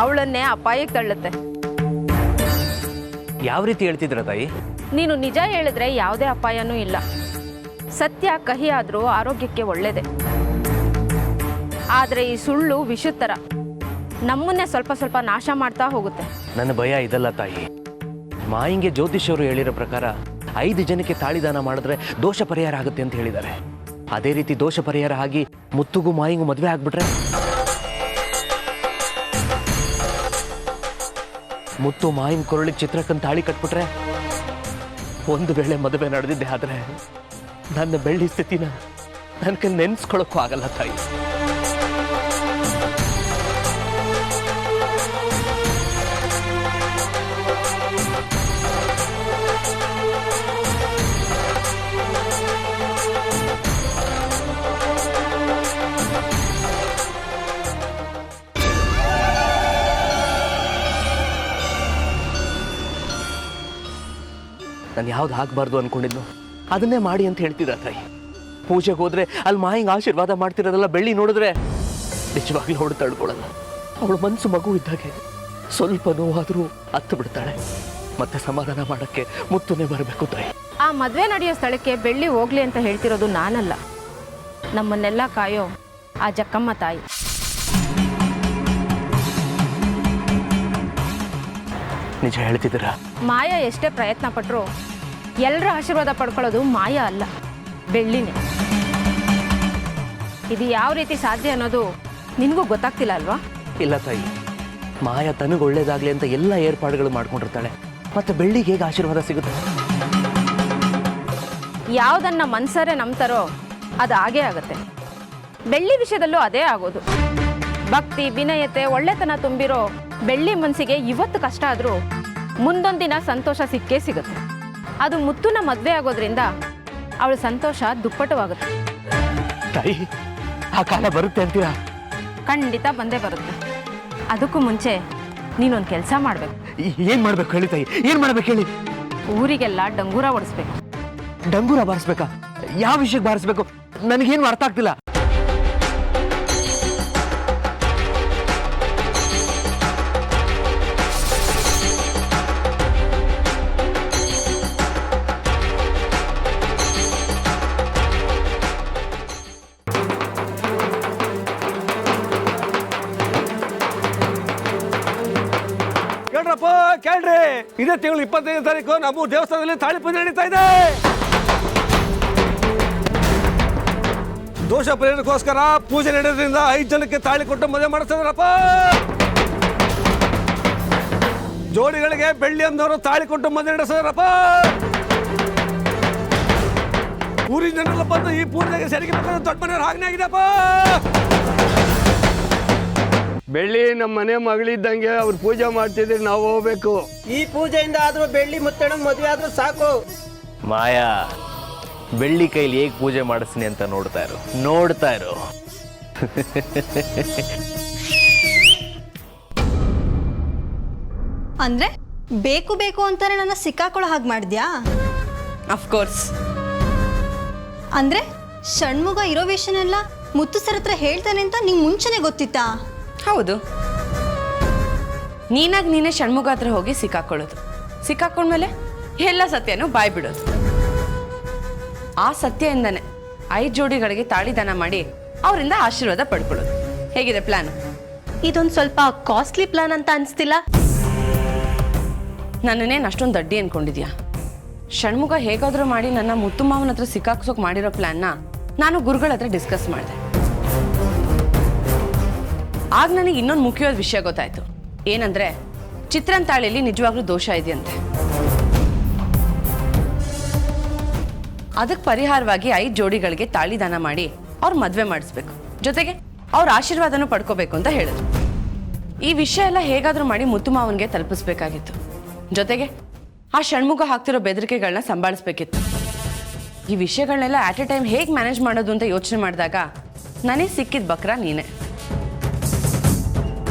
S8: ಅವಳನ್ನೇ ಅಪಾಯಕ್ಕೆ ತಳ್ಳುತ್ತೆ.
S2: ಯಾವ ರೀತಿ ಹೇಳ್ತಿದ್ರ ತಾಯಿ?
S8: ನೀನು ನಿಜ ಹೇಳಿದ್ರೆ ಯಾವುದೇ ಅಪಾಯನೂ ಇಲ್ಲ. ಸತ್ಯ ಕಹಿ ಆದರೂ ಆರೋಗ್ಯಕ್ಕೆ ಒಳ್ಳೆಯದೇ. ಆದರೆ ಈ ಸುಳ್ಳು ವಿಷದ ಥರ ನಮ್ಮನ್ನೇ ಸ್ವಲ್ಪ ಸ್ವಲ್ಪ ನಾಶ ಮಾಡ್ತಾ ಹೋಗುತ್ತೆ.
S2: ನನ್ನ ಭಯ ಇದಲ್ಲ ತಾಯಿ. ಮಾಯಿಂಗೆ ಜ್ಯೋತಿಷರು ಹೇಳಿರೋ ಪ್ರಕಾರ 5 ಜನಕ್ಕೆ ತಾಳಿದಾನ ಮಾಡಿದ್ರೆ ದೋಷ ಪರಿಹಾರ ಆಗುತ್ತೆ ಅಂತ ಹೇಳಿದ್ದಾರೆ. ಅದೇ ರೀತಿ ದೋಷ ಪರಿಹಾರ ಆಗಿ ಮುತ್ತುಗೂ ಮಾಯಿಂಗೂ ಮದುವೆ ಆಗ್ಬಿಟ್ರೆ, ಮುತ್ತು ಮಾಯಿಂಗ್ ಕೊರಳಿಗೆ ಚಿತ್ರಕ್ಕಂತ ತಾಳಿ ಕಟ್ಬಿಟ್ರೆ, ಒಂದು ವೇಳೆ ಮದುವೆ ನಡೆದಿದ್ದೆ ಆದ್ರೆ ನನ್ನ ಬೆಳ್ಳಿ ಸ್ಥಿತಿನ ನನ್ನ ನೆನ್ಸ್ಕೊಳಕ್ಕೂ ಆಗಲ್ಲ ತಾಯಿ. ನಾನು ಯಾವ್ದು ಆಗಬಾರ್ದು ಅನ್ಕೊಂಡಿದ್ನು ಅದನ್ನೇ ಮಾಡಿ ಅಂತ ಹೇಳ್ತಿದ್ದ ತಾಯಿ. ಪೂಜೆಗೆ ಹೋದ್ರೆ ಅಲ್ಲಿ ಮಾಯಿಂಗ್ ಆಶೀರ್ವಾದ ಮಾಡ್ತಿರೋದೆಲ್ಲ ಬೆಳ್ಳಿ ನೋಡಿದ್ರೆ ನಿಜವಾಗ್ಲೂ ಹೊಡೆದು ತಳ್ಕೊಳ್ಳಲ್ಲ. ಅವಳು ಮನಸ್ಸು ಮಗು ಇದ್ದಾಗೆ ಸ್ವಲ್ಪ ನೋವಾದರೂ ಹತ್ತು ಬಿಡ್ತಾಳೆ. ಮತ್ತೆ ಸಮಾಧಾನ ಮಾಡಕ್ಕೆ ಮುತ್ತುನೇ ಬರಬೇಕು ತಾಯಿ.
S8: ಆ ಮದುವೆ ನಡೆಯೋ ಸ್ಥಳಕ್ಕೆ ಬೆಳ್ಳಿ ಹೋಗ್ಲಿ ಅಂತ ಹೇಳ್ತಿರೋದು ನಾನಲ್ಲ, ನಮ್ಮನ್ನೆಲ್ಲ ಕಾಯೋ ಆ ಜಕ್ಕಮ್ಮ ತಾಯಿ.
S2: ನಿಜ ಹೇಳ್ತಿದ್ದೀರಾ?
S8: ಮಾಯ ಎಷ್ಟೇ ಪ್ರಯತ್ನ ಪಟ್ಟರು ಎಲ್ಲರ ಆಶೀರ್ವಾದ ಪಡ್ಕೊಳ್ಳೋದು ಮಾಯ ಅಲ್ಲ, ಬೆಳ್ಳಿನೇ. ಇದು ಯಾವ ರೀತಿ ಸಾಧ್ಯ ಅನ್ನೋದು ನಿನಗೂ ಗೊತ್ತಾಗ್ತಿಲ್ಲ ಅಲ್ವಾ?
S2: ಇಲ್ಲ ತಾಯಿ, ಮಾಯ ತನಗೆ ಒಳ್ಳೇದಾಗ್ಲಿ ಅಂತ ಎಲ್ಲ ಏರ್ಪಾಡುಗಳು ಮಾಡ್ಕೊಂಡಿರ್ತಾಳೆ. ಮತ್ತೆ ಬೆಳ್ಳಿಗೆ ಹೇಗೆ ಆಶೀರ್ವಾದ ಸಿಗುತ್ತೆ?
S8: ಯಾವುದನ್ನ ಮನ್ಸರೆ ನಂಬ್ತಾರೋ ಅದು ಹಾಗೇ ಆಗುತ್ತೆ. ಬೆಳ್ಳಿ ವಿಷಯದಲ್ಲೂ ಅದೇ ಆಗೋದು. ಭಕ್ತಿ, ವಿನಯತೆ, ಒಳ್ಳೆತನ ತುಂಬಿರೋ ಬೆಳ್ಳಿ ಮನಸ್ಸಿಗೆ ಇವತ್ತು ಕಷ್ಟ ಆದರೂ ಮುಂದೊಂದಿನ ಸಂತೋಷ ಸಿಕ್ಕೇ ಸಿಗುತ್ತೆ. ಅದು ಮುತ್ತುನ ಮದುವೆ ಆಗೋದ್ರಿಂದ ಅವಳ ಸಂತೋಷ ದುಪ್ಪಟ್ಟವಾಗುತ್ತೆ.
S2: ತಾಯಿ, ಆ ಕಾಲ ಬರುತ್ತೆ ಅಂತೀರಾ?
S8: ಖಂಡಿತ ಬಂದೇ ಬರುತ್ತೆ. ಅದಕ್ಕೂ ಮುಂಚೆ ನೀನೊಂದು ಕೆಲಸ ಮಾಡಬೇಕು.
S2: ಏನು ಮಾಡ್ಬೇಕು ಹೇಳಿ ತಾಯಿ? ಏನು ಮಾಡ್ಬೇಕು ಹೇಳಿ?
S8: ಊರಿಗೆಲ್ಲ ಡಂಗೂರ ಓಡಿಸ್ಬೇಕು.
S2: ಡಂಗೂರ ಬಾರಿಸ್ಬೇಕಾ? ಯಾವ ವಿಷಯಕ್ಕೆ ಬಾರಿಸ್ಬೇಕು ನನಗೇನು ಅರ್ಥ ಆಗ್ತಿಲ್ಲ.
S9: ಕೇಳ್ರಪ್ಪ ಕೇಳ್ರಿ, ಇದೇ ತಿಂಗಳು 25ನೇ ತಾರೀಕು ನಮ್ಮ ದೇವಸ್ಥಾನದಲ್ಲಿ ತಾಳಿ ಪೂಜೆ ನಡೀತಾ ಇದೆ. ದೋಷ ಪರಿಹಾರಕ್ಕೋಸ್ಕರ ಪೂಜೆ ನಡೆಯೋದ್ರಿಂದ 5 ಜನಕ್ಕೆ ತಾಳಿ ಕೊಟ್ಟು ಮದುವೆ ಮಾಡಿಸ್ತಾರಪ್ಪ. ಜೋಡಿಗಳಿಗೆ ಬೆಳ್ಳಿ ಅಂದವರು ತಾಳಿ ಕೊಟ್ಟು ಮದುವೆ ನಡೆಸ್ತಾರಪ್ಪ. ಊರಿನ ಜನರೆಲ್ಲ ಬಂದು ಈ ಪೂಜೆಗೆ ಸರಿಗೆ ದೊಡ್ಡ ಮನೆಯವ್ರು ಹಾಗನೇ ಆಗಿದೆಪ್ಪ.
S10: ಬೆಳ್ಳಿ ನಮ್ಮ ಮನೆ ಮಗಳಿದ್ದಂಗೆ ಅವ್ರು ಪೂಜೆ ಮಾಡ್ತಿದ್ರೆ ನಾವು ಹೋಗ್ಬೇಕು.
S11: ಈ ಪೂಜೆಯಿಂದ ಆದ್ರೂ ಬೆಳ್ಳಿ ಮುತ್ತಣ್ಣ ಮದುವೆ ಆದ್ರೂ ಸಾಕು.
S2: ಮಾಯಾ, ಬೆಳ್ಳಿ ಕೈಲಿ ಹೇಗೆ ಪೂಜೆ ಮಾಡಿಸ್ತೀನಿ ಅಂತ ನೋಡ್ತಾ ಇರು.
S1: ಅಂದ್ರೆ ಬೇಕು ಬೇಕು ಅಂತಾನೆ ನನ್ನ ಸಿಕ್ಕಾಕೊಳ್ಳೋ ಹಾಗೆ ಮಾಡಿದ್ಯಾ?
S6: ಅಫ್ಕೋರ್ಸ್.
S1: ಅಂದ್ರೆ ಷಣ್ಮುಗ ಇರೋ ವಿಷಯನೆಲ್ಲ ಮುತ್ತು ಸರ್ ಹತ್ರ ಹೇಳ್ತಾನೆ ಅಂತ ನಿಂಗೆ ಮುಂಚೆನೆ ಗೊತ್ತಿತ್ತಾ?
S6: ಹೌದು. ನೀನಾಗಿ ನೀನೇ ಷಣ್ಮುಗ ಹತ್ರ ಹೋಗಿ ಸಿಕ್ಕಾಕೊಂಡ್ಮೇಲೆ ಎಲ್ಲ ಸತ್ಯನೂ ಬಾಯ್ ಬಿಡೋದು. ಆ ಸತ್ಯದಿಂದನೇ 5 ಜೋಡಿಗಳಿಗೆ ತಾಳಿದಾನ ಮಾಡಿ ಅವರಿಂದ ಆಶೀರ್ವಾದ ಪಡ್ಕೊಳ್ಳೋದು. ಹೇಗಿದೆ ಪ್ಲಾನ್?
S8: ಇದೊಂದು ಸ್ವಲ್ಪ ಕಾಸ್ಟ್ಲಿ ಪ್ಲಾನ್ ಅಂತ ಅನಿಸ್ತಿಲ್ಲ?
S6: ನನ್ನನ್ನೇನು ಅಷ್ಟೊಂದು ದಡ್ಡಿ ಅನ್ಕೊಂಡಿದ್ಯಾ? ಷಣ್ಮುಗ ಹೇಗಾದರೂ ಮಾಡಿ ನನ್ನ ಮುತ್ತು ಮಾವನ ಹತ್ರ ಸಿಕ್ಕಾಕ್ಸೋಕೆ ಮಾಡಿರೋ ಪ್ಲಾನ್ನ ನಾನು ಗುರುಗಳ ಹತ್ರ ಡಿಸ್ಕಸ್ ಮಾಡಿದೆ. ಆಗ ನನಗೆ ಇನ್ನೊಂದು ಮುಖ್ಯವಾದ ವಿಷಯ ಗೊತ್ತಾಯ್ತು. ಏನಂದ್ರೆ ಚಿತ್ರನ್ ತಾಳಿಯಲ್ಲಿ ನಿಜವಾಗ್ಲೂ ದೋಷ ಇದೆಯಂತೆ. ಅದಕ್ಕೆ ಪರಿಹಾರವಾಗಿ 5 ಜೋಡಿಗಳಿಗೆ ತಾಳಿದಾನ ಮಾಡಿ ಅವ್ರ ಮದುವೆ ಮಾಡಿಸ್ಬೇಕು, ಜೊತೆಗೆ ಅವ್ರ ಆಶೀರ್ವಾದನೂ ಪಡ್ಕೋಬೇಕು ಅಂತ ಹೇಳಿದ್ರು. ಈ ವಿಷಯ ಎಲ್ಲ ಹೇಗಾದರೂ ಮಾಡಿ ಮುತ್ತು ಮಾವನ್ಗೆ ತಲುಪಿಸ್ಬೇಕಾಗಿತ್ತು. ಜೊತೆಗೆ ಆ ಷಣ್ಮುಗ ಹಾಕ್ತಿರೋ ಬೆದರಿಕೆಗಳನ್ನ ಸಂಭಾಳಿಸ್ಬೇಕಿತ್ತು. ಈ ವಿಷಯಗಳನ್ನೆಲ್ಲ ಆಟ್ ಎ ಟೈಮ್ ಹೇಗೆ ಮ್ಯಾನೇಜ್ ಮಾಡೋದು ಅಂತ ಯೋಚನೆ ಮಾಡಿದಾಗ ನನಗೆ ಸಿಕ್ಕಿದ ಬಕ್ರ ನೀನೆ.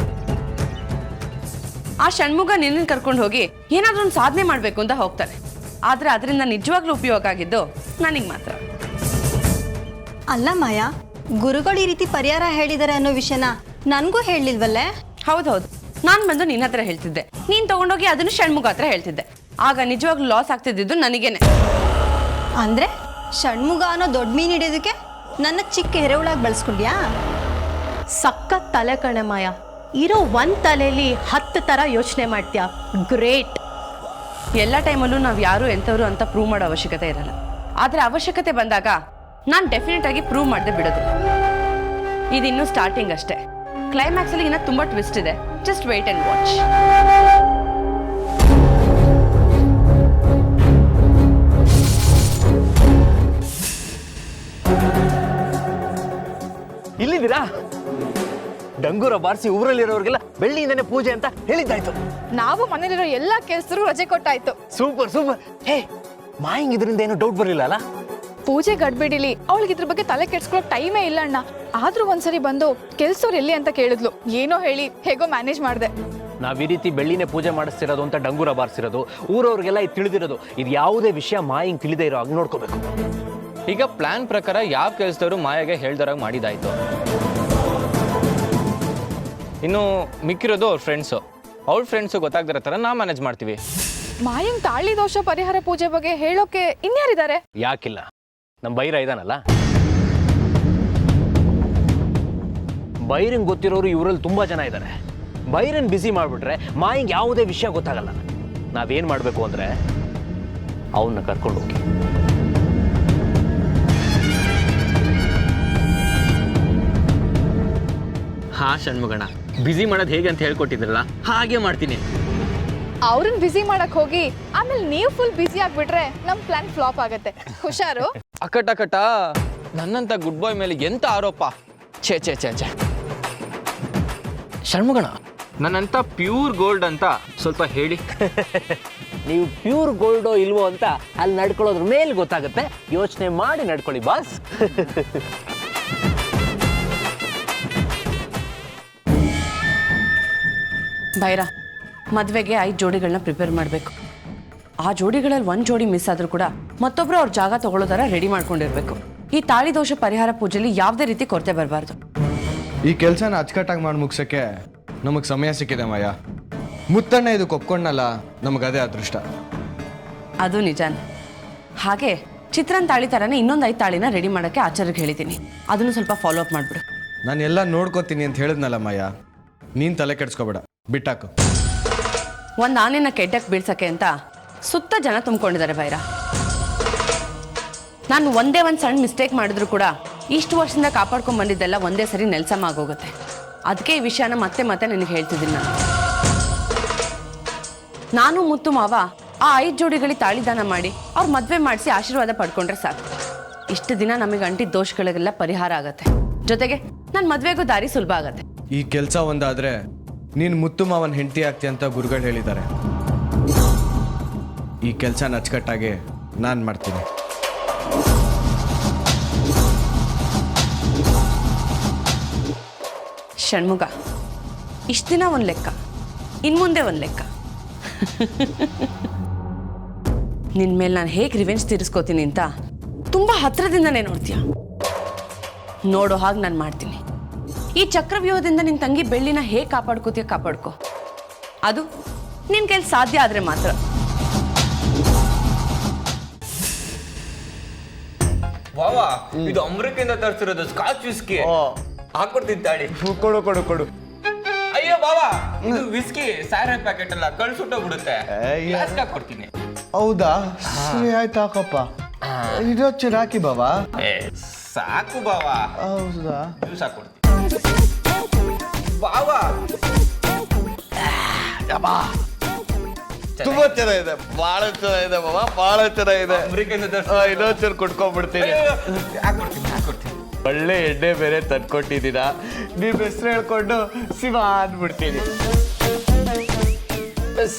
S6: ಆ ಷಣ್ಮುಗ ನಿನ್ನ ಕರ್ಕೊಂಡು ಹೋಗಿ ಏನಾದ್ರೂ ಒಂದು ಸಾಧನೆ ಮಾಡಬೇಕು ಅಂತ ಹೋಗ್ತಾನೆ. ಆದ್ರೆ ಅದರಿಂದ ನಿಜವಾಗ್ಲೂ ಉಪಯೋಗ ಆಗಿದ್ದು ನನಗೆ ಮಾತ್ರ.
S1: ಅಲ್ಲ ಮಾಯಾ, ಗುರುಗಳು ಈ ರೀತಿ ಪರಿಹಾರ ಹೇಳಿದ್ದಾರೆ ಅನ್ನೋ ವಿಷಯನ ನನಗೂ ಹೇಳಿಲ್ವಲ್ಲೇ?
S6: ಹೌದೌದು, ನಾನು ಬಂದು ನಿನ್ನ ಹತ್ರ ಹೇಳ್ತಿದ್ದೆ, ನೀನು ತಗೊಂಡೋಗಿ ಅದನ್ನು ಷಣ್ಮುಗ ಹತ್ರ ಹೇಳ್ತಿದ್ದೆ. ಆಗ ನಿಜವಾಗ್ಲೂ ಲಾಸ್ ಆಗ್ತಿದ್ದು ನನಗೇನೆ.
S1: ಅಂದ್ರೆ ಷಣ್ಮುಗ ಅನ್ನೋ ದೊಡ್ಡ ಮೀನು ಹಿಡಿಯೋದಕ್ಕೆ ನನ್ನ ಚಿಕ್ಕ ಎರೆಹುಳಾಗಿ ಬಳಸ್ಕೊಂಡ್ಯಾ?
S8: ಸಖತ್ ತಲೆ ಕಣೆ ಮಾಯಾ. ಇರೋ 1 ತಲೆಯಲ್ಲಿ 10 ಥರ ಯೋಚನೆ ಮಾಡ್ತೀಯಾ. ಗ್ರೇಟ್.
S6: ಎಲ್ಲ ಟೈಮಲ್ಲೂ ನಾವು ಯಾರು ಎಂಥವ್ರು ಅಂತ ಪ್ರೂವ್ ಮಾಡೋ ಅವಶ್ಯಕತೆ ಇರಲ್ಲ. ಆದರೆ ಅವಶ್ಯಕತೆ ಬಂದಾಗ ನಾನು ಡೆಫಿನೆಟ್ ಆಗಿ ಪ್ರೂವ್ ಮಾಡದೆ ಬಿಡೋದಿಲ್ಲ. ಇದಿನ್ನೂ ಸ್ಟಾರ್ಟಿಂಗ್ ಅಷ್ಟೇ. ಕ್ಲೈಮ್ಯಾಕ್ಸಲ್ಲಿ ಇನ್ನೂ ತುಂಬ ಟ್ವಿಸ್ಟ್ ಇದೆ. Just wait and watch.
S2: ಇಲ್ಲಿದ್ದೀರಾ? ಡಂಗೂರ ಬಾರಿಸಿ ಊರಲ್ಲಿರೋರಿಗೆಲ್ಲ ಬೆಳ್ಳಿಯಿಂದನೇ ಪೂಜೆ ಅಂತ ಹೇಳಿದ್ದಾಯ್ತು.
S5: ನಾವು ಮನೇಲಿರೋ ಎಲ್ಲ ಕೆಲಸರು ರಜೆ ಕೊಟ್ಟಾಯ್ತು.
S2: Super super. ಹೇ, ಮಾಯಿಂಗ್ ಇದರಿಂದ ಏನು ಡೌಟ್ ಬರಲಿಲ್ಲ ಅಲ್ಲ?
S5: ಪೂಜೆ ಗಡ್ಬಿಡಿಲಿ ಅವಳಿಗೆ ಇದ್ರ ಬಗ್ಗೆ ತಲೆ ಕೆಡ್ಸ್ಕೊಳ್ಳೋಕೆ ಟೈಮೇ ಇಲ್ಲ ಅಣ್ಣ. ಆದ್ರೂ ಒಂದ್ಸರಿ ಬಂದು ಕೆಲ್ಸವ್ರು ಎಲ್ಲಿ ಅಂತ ಕೇಳಿದ್ಲು. ಏನೋ ಹೇಳಿ ಹೇಗೋ ಮ್ಯಾನೇಜ್ ಮಾಡಿದೆ.
S2: ನಾವ್ ಈ ರೀತಿ ಬೆಳ್ಳಿನೇ ಪೂಜೆ ಮಾಡಿಸ್ತಿರೋದು ಅಂತ ಡಂಗೂರ ಬಾರಿಸಿರೋದು ಊರವ್ರಿಗೆಲ್ಲ ಇದು ತಿಳಿದಿರೋದು. ಇದು ಯಾವುದೇ ವಿಷಯ ಮಾಯಿಂಗ್ ತಿಳಿದೇ ಇರೋ ಹಾಗೆ ನೋಡ್ಕೋಬೇಕು.
S3: ಈಗ ಪ್ಲಾನ್ ಪ್ರಕಾರ ಯಾವ ಕೆಲಸದವರು ಮಾಯಾಗೆ ಹೇಳ್ದಾರಾಗ ಮಾಡಿದಾಯ್ತು. ಇನ್ನು ಮಿಕ್ಕಿರೋದು ಅವ್ರ ಫ್ರೆಂಡ್ಸು ಗೊತ್ತಾಗ್ದಿರೋ ಥರ ನಾವು ಮ್ಯಾನೇಜ್ ಮಾಡ್ತೀವಿ.
S5: ಮಾಯಂಗ್ ತಾಳಿ ದೋಷ ಪರಿಹಾರ ಪೂಜೆ ಬಗ್ಗೆ ಹೇಳೋಕೆ ಇನ್ಯಾರಿದ್ದಾರೆ?
S2: ಯಾಕಿಲ್ಲ, ನಮ್ಮ ಬೈರ ಇದಾನಲ್ಲ. ಬೈರಂಗ್ ಗೊತ್ತಿರೋರು ಇವರಲ್ಲಿ ತುಂಬಾ ಜನ ಇದ್ದಾರೆ. ಬೈರನ್ ಬಿಸಿ ಮಾಡಿಬಿಟ್ರೆ ಮಾಯಿಂಗ್ ಯಾವುದೇ ವಿಷಯ ಗೊತ್ತಾಗಲ್ಲ. ನಾವೇನು ಮಾಡಬೇಕು ಅಂದರೆ ಅವನ್ನ ಕರ್ಕೊಂಡು ಹೋಗಿ
S3: ಹಾ ಷಣ್ಮುಗಣ್ಣ, ಬಿಸಿ ಮಾಡೋದು ಹೇಗೆ ಅಂತ ಹೇಳ್ಕೊಟ್ಟಿದ್ರಲ್ಲ ಹಾಗೆ ಮಾಡ್ತೀನಿ.
S5: ಅವ್ರನ್ನ ಬಿಸಿ ಮಾಡಕ್ ಹೋಗಿ ಆಮೇಲೆ ನೀವು ಫುಲ್ ಬಿಸಿ ಆಗ್ಬಿಟ್ರೆ ನಮ್ ಪ್ಲಾನ್ ಫ್ಲಾಪ್ ಆಗತ್ತೆ. ಹುಷಾರು.
S3: ಅಕ್ಕಟ ನನ್ನಂತ ಗುಡ್ ಬಾಯ್ ಮೇಲೆ ಎಂತ ಆರೋಪ. ಛೇ ಛೇ ಛೇ ಛೇ. ಷಣ್ಮುಗಣ್ಣ, ನನ್ನಂತ ಪ್ಯೂರ್ ಗೋಲ್ಡ್ ಅಂತ ಸ್ವಲ್ಪ ಹೇಳಿ.
S2: ನೀವು ಪ್ಯೂರ್ ಗೋಲ್ಡೋ ಇಲ್ವೋ ಅಂತ ಅಲ್ಲಿ ನಡ್ಕೊಳ್ಳೋದ್ರ ಮೇಲೆ ಗೊತ್ತಾಗುತ್ತೆ. ಯೋಚನೆ ಮಾಡಿ ನಡ್ಕೊಳ್ಳಿ ಬಾಸ್.
S6: ಬೈರ, ಮದುವೆಗೆ 5 ಜೋಡಿಗಳನ್ನ ಪ್ರಿಪೇರ್ ಮಾಡಬೇಕು. ಆ ಜೋಡಿಗಳಲ್ಲಿ ಒಂದು ಜೋಡಿ ಮಿಸ್ ಆದರೂ ಕೂಡ ಮತ್ತೊಬ್ಬರು ಅವ್ರ ಜಾಗ ತಗೊಳ್ಳೋದರ ರೆಡಿ ಮಾಡ್ಕೊಂಡಿರ್ಬೇಕು. ಈ ತಾಳಿ ದೋಷ ಪರಿಹಾರ ಪೂಜೆಯಲ್ಲಿ ಯಾವುದೇ ರೀತಿ ಕೊರತೆ ಬರಬಾರ್ದು.
S12: ಈ ಕೆಲಸನ ಅಚ್ಚುಕಟ್ಟಾಗಿ ಮಾಡಿ ಮುಗ್ಸೋಕ್ಕೆ ನಮಗೆ ಸಮಯ ಸಿಕ್ಕಿದೆ ಮಾಯ. ಮುತ್ತಣ್ಣ ಇದಕ್ಕೆ ಒಪ್ಕೊಂಡಲ್ಲ, ನಮಗದೇ ಅದೃಷ್ಟ.
S6: ಅದು ನಿಜಾನೇ. ಹಾಗೆ ಚಿತ್ರನ್ ತಾಳಿ ಥರನೇ ಇನ್ನೊಂದು 5 ತಾಳಿನ ರೆಡಿ ಮಾಡೋಕ್ಕೆ ಆಚಾರ್ಯಗೆ ಹೇಳಿದ್ದೀನಿ. ಅದನ್ನು ಸ್ವಲ್ಪ ಫಾಲೋ ಅಪ್ ಮಾಡಿಬಿಡು.
S12: ನಾನು ಎಲ್ಲ ನೋಡ್ಕೋತೀನಿ ಅಂತ ಹೇಳಿದ್ನಲ್ಲ ಮಾಯ, ನೀನು ತಲೆ ಕೆಡಿಸ್ಕೋಬೇಡ, ಬಿಟ್ಟಾಕು.
S6: ಒಂದು ಆನೆನ ಕೆಡ್ಡಕ್ಕೆ ಬೀಳ್ಸಕ್ಕೆ ಅಂತ ಸುತ್ತ ಜನ ತುಂಬಿಕೊಂಡಿದ್ದಾರೆ ಬೈರ. ನಾನು ಒಂದೇ ಒಂದು ಸಣ್ಣ ಮಿಸ್ಟೇಕ್ ಮಾಡಿದ್ರು ಕೂಡ ಇಷ್ಟು ವರ್ಷದಿಂದ ಕಾಪಾಡ್ಕೊಂಡು ಬಂದಿದ್ದೆಲ್ಲ ಒಂದೇ ಸರಿ ನೆಲ್ಸಮ್ಮ ಆಗೋಗುತ್ತೆ. ಅದಕ್ಕೆ ಈ ವಿಷಯನ ಮತ್ತೆ ಮತ್ತೆ ನಿನಗೆ ಹೇಳ್ತಿದ್ದೀನಿ. ನಾನು ಮುತ್ತು ಮಾವ ಆ 5 ಜೋಡಿಗಳಿಗೆ ತಾಳಿದಾನ ಮಾಡಿ ಅವ್ರ ಮದುವೆ ಮಾಡಿಸಿ ಆಶೀರ್ವಾದ ಪಡ್ಕೊಂಡ್ರೆ ಸಾಕು. ಇಷ್ಟು ದಿನ ನಮಗೆ ಅಂಟಿದ ದೋಷಗಳಿಗೆಲ್ಲ ಪರಿಹಾರ ಆಗತ್ತೆ. ಜೊತೆಗೆ ನನ್ನ ಮದುವೆಗೂ ದಾರಿ ಸುಲಭ ಆಗತ್ತೆ.
S12: ಈ ಕೆಲಸ ಒಂದಾದರೆ ನೀನು ಮುತ್ತು ಮಾವನ ಹೆಂಡತಿ ಆಗ್ತಿ ಅಂತ ಗುರುಗಳು ಹೇಳಿದ್ದಾರೆ. ಈ ಕೆಲಸ ಅಚ್ಚುಕಟ್ಟಾಗಿ ನಾನು ಮಾಡ್ತೀನಿ.
S6: ಷಣ್ಮುಗ, ಇಷ್ಟು ದಿನ ಒಂದು ಲೆಕ್ಕ, ಇನ್ಮುಂದೆ ಒಂದು ಲೆಕ್ಕ. ನಿನ್ನ ಮೇಲೆ ನಾನು ಹೇಗೆ ರಿವೆಂಜ್ ತೀರಿಸ್ಕೋತೀನಿ ಅಂತ ತುಂಬ ಹತ್ರದಿಂದನೇ ನೋಡ್ತೀಯ. ನೋಡೋ ಹಾಗೆ ನಾನು ಮಾಡ್ತೀನಿ. ಈ ಚಕ್ರವ್ಯೂಹದಿಂದ ನಿನ್ನ ತಂಗಿ ಬೆಳ್ಳಿನ ಹೇಗೆ ಕಾಪಾಡ್ಕೋತೀಯ ಕಾಪಾಡ್ಕೋ. ಅದು ನಿನ್ನ ಕೈಲಿ ಸಾಧ್ಯ ಆದರೆ ಮಾತ್ರ.
S3: ವಾವಾ, ಇದು ಅಮೆರಿಕದಿಂದ ತರಿಸಿರೋದು ಸ್ಕಾಚ್ ವಿಸ್ಕಿ. ಹಾಕೊಡ್ತೀನಿ ತಾಳಿ.
S12: ಕೊಡು ಕೊಡು ಕೊಡು.
S3: ಅಯ್ಯೋ ಬಾವಾ, ಇದು ವಿಸ್ಕಿ ಸಾರ ಪ್ಯಾಕೆಟ್ ಅಲ್ಲ, ಕಳ್ಸುಟ್ಟೋಗ್ಬಿಡುತ್ತೆ. ಕೊಡ್ತೀನಿ.
S12: ಹೌದಾ? ಸರಿ ಆಯ್ತು, ಹಾಕಪ್ಪ. ಇದು ಚೆನ್ನಾಗಿ ಬಾವಾ.
S3: ಸಾಕು ಬಾವಾ.
S12: ಹೌದಾ?
S3: ಜ್ಯೂಸ್ ಹಾಕೊಡ್ತೀನಿ ಬಾವಾ.
S12: ತುಂಬಾ ಚೆನ್ನಾಗಿದೆ, ಬಹಳ ಚೆನ್ನಾಗಿದೆ ಬಾಬಾ, ಬಹಳ ಚೆನ್ನಾಗಿದೆ.
S3: ಅಮೆರಿಕದಿಂದ
S12: ಇನ್ನೊಂಚೂರು ಕೊಟ್ಕೊಂಡ್ಬಿಡ್ತೀನಿ.
S3: ಹಾಕೊಡ್ತೀನಿ.
S12: ಒಳ್ಳೆ ಎಣ್ಣೆ ಬೇರೆ ತಂದ್ಕೊಟ್ಟಿದ್ದೀರಾ. ನಿಮ್ಮ ಹೆಸರು ಹೇಳ್ಕೊಂಡು ಶಿವ ಅಂದ್ಬಿಡ್ತೀನಿ.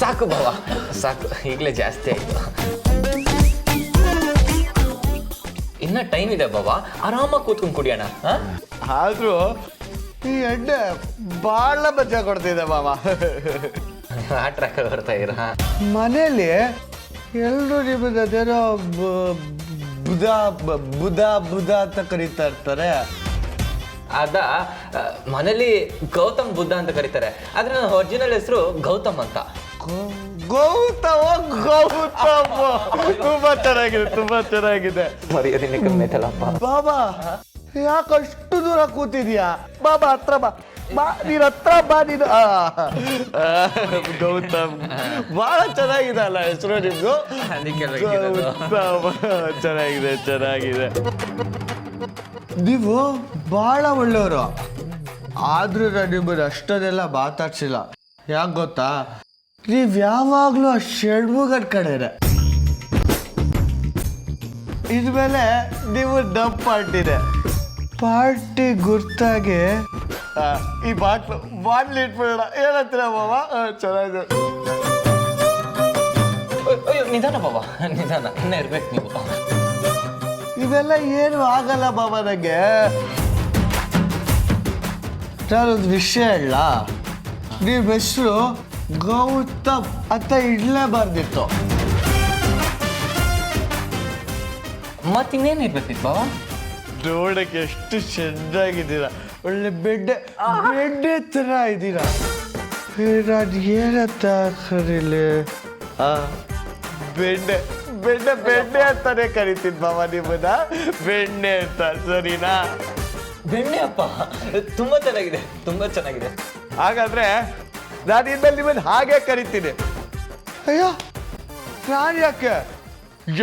S3: ಸಾಕು ಬಾವಾ, ಸಾಕು. ಈಗಲೇ ಜಾಸ್ತಿ ಆಯ್ತು. ಇನ್ನ ಟೈಮ್ ಇದೆ ಬಾವಾ, ಆರಾಮಾಗಿ ಕೂತ್ಕೊಂಡು ಕುಡಿಯೋಣ.
S12: ಆದ್ರೂ ಈ ಎಣ್ಣೆ ಬಹಳ ಮಜಾ ಕೊಡ್ತಿದೆ ಬಾಬಾ.
S3: ಆ ಟ್ರ್ಯಾಕ್ ಬರ್ತಾ ಇರ.
S12: ಮನೇಲಿ ಎಲ್ಲರೂ ನಿಮ್ಮದು ಅದೇನೋ ಬುಧ ಬುಧ ಬುಧ ಅಂತ ಕರೀತಾ ಇರ್ತಾರೆ.
S3: ಅದ ಮನೇಲಿ ಗೌತಮ್ ಬುದ್ಧ ಅಂತ ಕರೀತಾರೆ, ಆದ್ರೆ ನನ್ನ ಒರಿಜಿನಲ್ ಹೆಸರು ಗೌತಮ್ ಅಂತ.
S12: ಗೌತಮ ಗೌತಮ. ತುಂಬಾ ಚೆನ್ನಾಗಿದೆ, ತುಂಬಾ ಚೆನ್ನಾಗಿದೆ.
S3: ಮರ್ಯಾದೆನೇ ಕಮ್ಮಿ ಆಯ್ತಲ್ಲಪ್ಪ.
S12: ಬಾಬಾ, ಯಾಕಷ್ಟು ದೂರ ಕೂತಿದ್ಯಾ? ಬಾಬಾ ಹತ್ರ ಬಾ, ಬಾ, ನೀನ್ ಹತ್ರ ಬಾ. ನೀನು ಗೌತಮ್, ಬಹಳ ಚೆನ್ನಾಗಿದೆ ಅಲ್ಲ ಹೆಸರು ನಿಮ್ದು? ಗೌತಮ್, ಚೆನ್ನಾಗಿದೆ ಚೆನ್ನಾಗಿದೆ. ನೀವು ಬಹಳ ಒಳ್ಳೆಯವರು. ಆದ್ರೂ ನಾನು ನಿಮ್ಮನ್ನು ಅಷ್ಟೊಂದೆಲ್ಲ ಮಾತಾಡ್ಸಿಲ್ಲ. ಯಾಕೆ ಗೊತ್ತಾ? ನೀವು ಯಾವಾಗಲೂ ಆ ಷಣ್ಮುಗನ ಕಡೆನೆ. ಇದ್ಮೇಲೆ ನೀವು ನಮ್ಮ ಪಾರ್ಟಿದೆ. ಪಾರ್ಟಿ ಗುರ್ತಾಗಿ ಈ ಬಾಟ್ಲಿ ಇಟ್ಬಿಡೋಣ. ಏನಂತೀರ ಬಾಬ? ಚೆನ್ನಾಗಿದೆ.
S3: ಅಯ್ಯೋ ನಿಧಾನ ಬಾಬಾ, ನಿಧಾನ. ಇನ್ನ ಇರ್ಬೇಕು ನೀವು.
S12: ಇವೆಲ್ಲ ಏನು ಆಗಲ್ಲ ಬಾಬಾ. ನನಗೆ ನಾನೊಂದು ವಿಷಯ ಹೇಳ. ನಿಮ್ಮ ಹೆಸರು ಗೌತಮ್ ಅಂತ ಇಡ್ಲೇಬಾರ್ದಿತ್ತು.
S3: ಮತ್ತಿನ್ನೇನು ಇರ್ಬೇಕಿತ್ತು ಬಾಬಾ?
S12: ನೋಡಕ್ಕೆ ಎಷ್ಟು ಚೆನ್ನಾಗಿದ್ದೀರಾ, ಒಳ್ಳೆ ಬೆಡ್ಡೆ ಥರ ಇದ್ದೀರಾ. ನಾನು ಏನಂತ ಕರೀಲಿ? ಬೆಣ್ಣೆ ಅಂತಾನೆ ಕರಿತೀನಿ ಬಾಬಾ ನಿಮ್ಮನ್ನ. ಬೆಣ್ಣೆ ಅಂತ, ಸರಿನಾ?
S3: ಬೆಣ್ಣೆ ಅಪ್ಪ, ತುಂಬಾ ಚೆನ್ನಾಗಿದೆ, ತುಂಬಾ ಚೆನ್ನಾಗಿದೆ.
S12: ಹಾಗಾದ್ರೆ ನಾನು ಇನ್ಮೇಲೆ ನಿಮ್ಮನ್ನು ಹಾಗೆ ಕರಿತೀನಿ. ಅಯ್ಯೋ, ನಾನು ಯಾಕೆ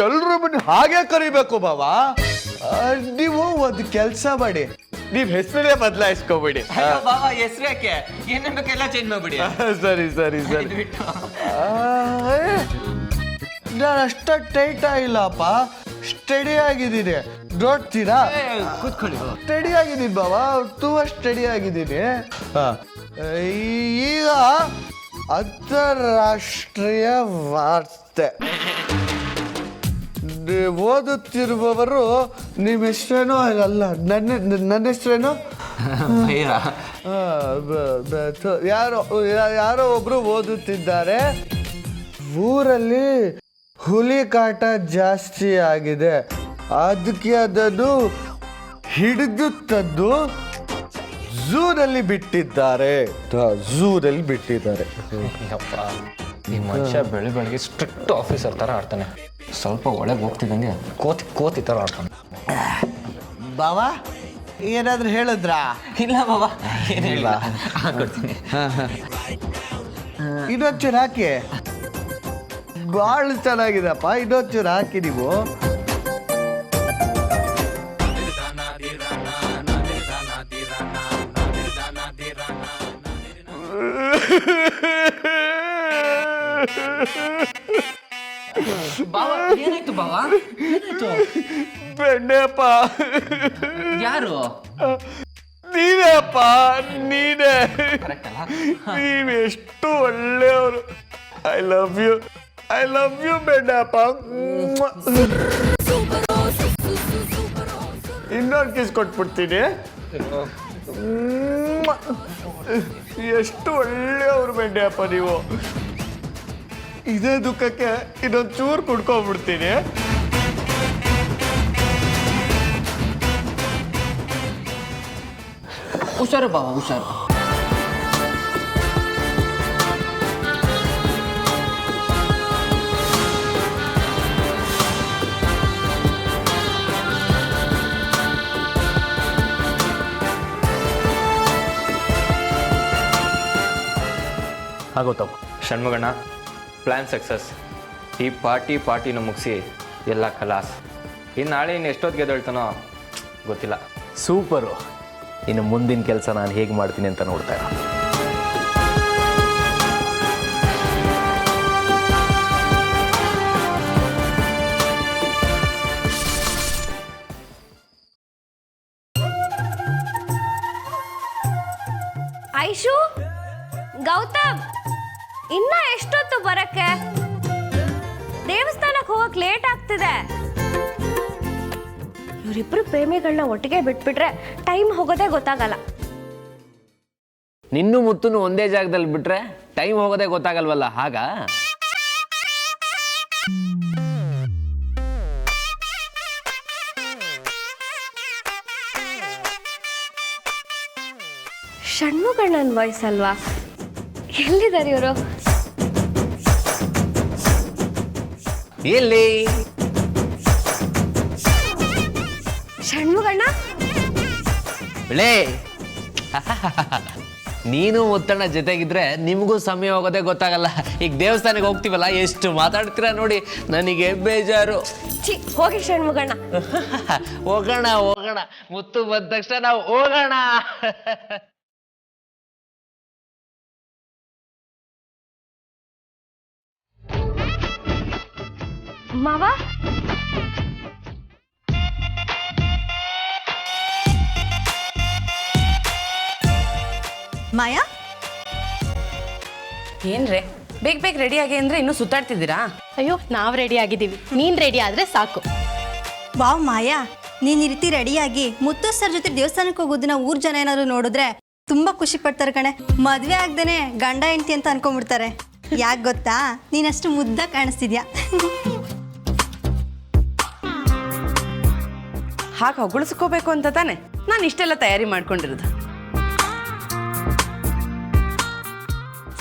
S12: ಎಲ್ರೂ ಬಂದು ಹಾಗೆ ಕರಿಬೇಕು ಬಾಬಾ? ನೀವು ಒಂದು ಕೆಲಸ ಮಾಡಿ, ನೀವು ಹೆಸರೇ ಬದಲಾಯಿಸ್ಕೋಬೇಡಿ.
S3: ಬಾಬಾ ಹೆಸರು ಯಾಕೆ? ಏನೇನ್ ಬೇಕೆಲ್ಲ ಚೇಂಜ್ ಮಾಡ್ಬಿಡಿ.
S12: ಸರಿ ಸರಿ ಸರಿ. ನಾನು ಅಷ್ಟ ಟೈಟ್ ಆಗಿಲ್ಲಪ್ಪ, ಸ್ಟಡಿ ಆಗಿದ್ದೀನಿ. ನೋಡ್ತೀರಾ?
S3: ಕೂತ್ಕೊಳ್ಳಿ.
S12: ಸ್ಟಡಿ ಆಗಿದ್ದೀನಿ ಬಾಬಾ, ತುಂಬಾ ಸ್ಟಡಿ ಆಗಿದ್ದೀನಿ. ಈಗ ಅಂತಾರಾಷ್ಟ್ರೀಯ ವಾರ್ತೆ ಓದುತ್ತಿರುವವರು ನಿಮ್ಮ ಹೆಸರೇನೋ ಅಲ್ಲ, ನನ್ನ ಹೆಸರೇನು? ಯಾರೋ ಒಬ್ರು ಓದುತ್ತಿದ್ದಾರೆ. ಊರಲ್ಲಿ ಹುಲಿ ಕಾಟ ಜಾಸ್ತಿ ಆಗಿದೆ, ಅದಕ್ಕೆ ಅದನ್ನು ಹಿಡಿದು ತಂದು ಝೂನಲ್ಲಿ ಬಿಟ್ಟಿದ್ದಾರೆ.
S3: ಈ ಮನುಷ್ಯ ಬೆಳಿಗ್ಗೆ ಸ್ಟ್ರಿಕ್ಟ್ ಆಫೀಸರ್ ಥರ ಆಡ್ತಾನೆ, ಸ್ವಲ್ಪ ಒಳಗೆ ಹೋಗ್ತಿದ್ದಂಗೆ ಕೋತಿ ಥರ ಆಡ್ತಾನೆ.
S11: ಬಾವಾ ಏನಾದ್ರೂ ಹೇಳಿದ್ರಾ?
S3: ಇಲ್ಲ ಬಾಬಾ, ಏನಿಲ್ಲ, ಹಾಕೊಡ್ತೀನಿ.
S12: ಇನ್ನೊಂಚೂರು ಹಾಕಿ, ಭಾಳ ಚೆನ್ನಾಗಿದೆಪ್ಪ. ಇನ್ನೊಂಚೂರು ಹಾಕಿ ನೀವು.
S3: ಬಾಬಾ ಏನಾಯ್ತು ಬಾಬಾ? ಏನಾಯ್ತು?
S12: ಬೆಣ್ಣೆಪ್ಪ,
S3: ಯಾರು?
S12: ನೀನೇ ಅಪ್ಪ, ನೀನೇ. ನೀವೆಷ್ಟು ಒಳ್ಳೆಯವರು. ಐ ಲವ್ ಯು ಬೆಣ್ಣೆಪ್ಪ. ಇನ್ನೊಂದು ಕಿಸ್ ಕೊಟ್ಬಿಡ್ತೀನಿ. ಎಷ್ಟು ಒಳ್ಳೆಯವರು ಬೆಣ್ಣೆಪ್ಪ ನೀವು. ಇದೇ ದುಃಖಕ್ಕೆ ಇನ್ನೊಂದು ಚೂರು ಕುಡ್ಕೊಂಡ್ಬಿಡ್ತೀನಿ.
S3: ಹುಷಾರು ಬಾಬಾ, ಹುಷಾರು.
S2: ಆಗೋತವ
S3: ಷಣ್ಮುಗಣ್ಣ, ಪ್ಲ್ಯಾನ್ ಸಕ್ಸಸ್. ಈ ಪಾರ್ಟಿನ ಮುಗಿಸಿ ಎಲ್ಲ ಖಲಾಸ್. ಇನ್ನು ನಾಳೆ ಇನ್ನು ಎಷ್ಟೊತ್ತಿಗೆ ಎದ್ದೇಳ್ತಾನೋ ಗೊತ್ತಿಲ್ಲ.
S2: ಸೂಪರು. ಇನ್ನು ಮುಂದಿನ ಕೆಲಸ ನಾನು ಹೇಗೆ ಮಾಡ್ತೀನಿ ಅಂತ ನೋಡ್ತಾ ಇರೋ.
S13: ಐಶು, ಗೌತಮ್, ಇನ್ನ ಎಷ್ಟೊತ್ತು ಬರಕ್ಕೆ? ದೇವಸ್ಥಾನಕ್ಕೆ ಹೋಗಕ್ ಲೇಟ್ ಆಗ್ತಿದೆ. ಇವರಿಬ್ರು ಪ್ರೇಮಿಗಳನ್ನ ಒಟ್ಟಿಗೆ ಬಿಟ್ಬಿಟ್ರೆ ಟೈಮ್ ಹೋಗೋದೇ ಗೊತ್ತಾಗಲ್ಲ.
S2: ನಿನ್ನೂ ಮುತ್ತುನು ಒಂದೇ ಜಾಗದಲ್ಲಿ ಬಿಟ್ರೆ ಟೈಮ್ ಹೋಗೋದೇ ಗೊತ್ತಾಗಲ್ವಲ್ಲ, ಹಾಗ?
S13: ಷಣ್ಮುಗಣ್ಣನ ವಯಸ್ಸಲ್ವಾ? ಎಲ್ಲಿದ್ದಾರೆ ಇವರು?
S2: ಎಲ್ಲಿ?
S13: ಷಣ್ಮುಗಣ್ಣ,
S2: ಬೆಳೆ. ನೀನು ಮುತ್ತಣ್ಣ ಜೊತೆಗಿದ್ರೆ ನಿಮಗೂ ಸಮಯ ಹೋಗೋದೇ ಗೊತ್ತಾಗಲ್ಲ. ಈಗ ದೇವಸ್ಥಾನಕ್ಕೆ ಹೋಗ್ತೀವಲ್ಲ, ಎಷ್ಟು ಮಾತಾಡ್ತೀರಾ ನೋಡಿ, ನನಗೆ ಬೇಜಾರು.
S13: ಹೋಗಿ ಷಣ್ಮುಗಣ್ಣ.
S2: ಹೋಗೋಣ. ಮುತ್ತು ಬಂದ ತಕ್ಷಣ ನಾವು ಹೋಗೋಣ.
S13: ಮಾವ,
S1: ಮಾಯಾ,
S6: ಏನ್ರೆ ಬೇಗ ರೆಡಿ ಆಗಿ ಅಂದ್ರೆ ಇನ್ನೂ ಸುತ್ತಾಡ್ತಿದ್ದೀರಾ?
S13: ಅಯ್ಯೋ, ನಾವು ರೆಡಿ ಆಗಿದ್ದೀವಿ, ನೀನ್ ರೆಡಿ ಆದ್ರೆ ಸಾಕು.
S1: ವಾವ್ ಮಾಯಾ, ನೀನ್ ಈ ರೀತಿ ರೆಡಿಯಾಗಿ ಮುತ್ತು ಸರ್ ಜೊತೆ ದೇವಸ್ಥಾನಕ್ಕೆ ಹೋಗೋದನ್ನ ಊರ್ ಜನ ಏನಾದ್ರು ನೋಡಿದ್ರೆ ತುಂಬಾ ಖುಷಿ ಪಡ್ತಾರೆ ಕಣೆ. ಮದ್ವೆ ಆಗ್ದೇನೆ ಗಂಡ ಹೆಂಡತಿ ಅಂತ ಅನ್ಕೊಂಡ್ಬಿಡ್ತಾರೆ. ಯಾಕೆ ಗೊತ್ತಾ, ನೀನಷ್ಟು ಮುದ್ದ ಕಾಣಿಸ್ತಿದ್ಯಾ.
S6: ಹಾಗೆ ಹೊಗಳಿಸ್ಕೋಬೇಕು ಅಂತ ತಾನೆ ನಾನು ಇಷ್ಟೆಲ್ಲ ತಯಾರಿ ಮಾಡ್ಕೊಂಡಿರೋದು.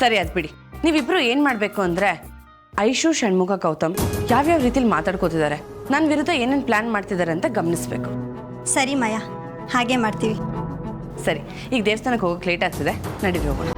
S6: ಸರಿ, ಅದ್ ಬಿಡಿ. ನೀವಿಬ್ರು ಏನ್ ಮಾಡ್ಬೇಕು ಅಂದ್ರೆ, ಐಶು, ಷಣ್ಮುಗ, ಗೌತಮ್ ಯಾವ್ಯಾವ ರೀತಿಲಿ ಮಾತಾಡ್ಕೋತಿದ್ದಾರೆ, ನನ್ನ ವಿರುದ್ಧ ಏನೇನು ಪ್ಲಾನ್ ಮಾಡ್ತಿದ್ದಾರೆ ಅಂತ ಗಮನಿಸ್ಬೇಕು.
S1: ಸರಿ ಮಾಯಾ, ಹಾಗೆ ಮಾಡ್ತೀವಿ.
S6: ಸರಿ, ಈಗ ದೇವಸ್ಥಾನಕ್ಕೆ ಹೋಗೋಕೆ ಲೇಟ್ ಆಗ್ತಿದೆ, ನಡೀರಿ ಹೋಗೋಣ.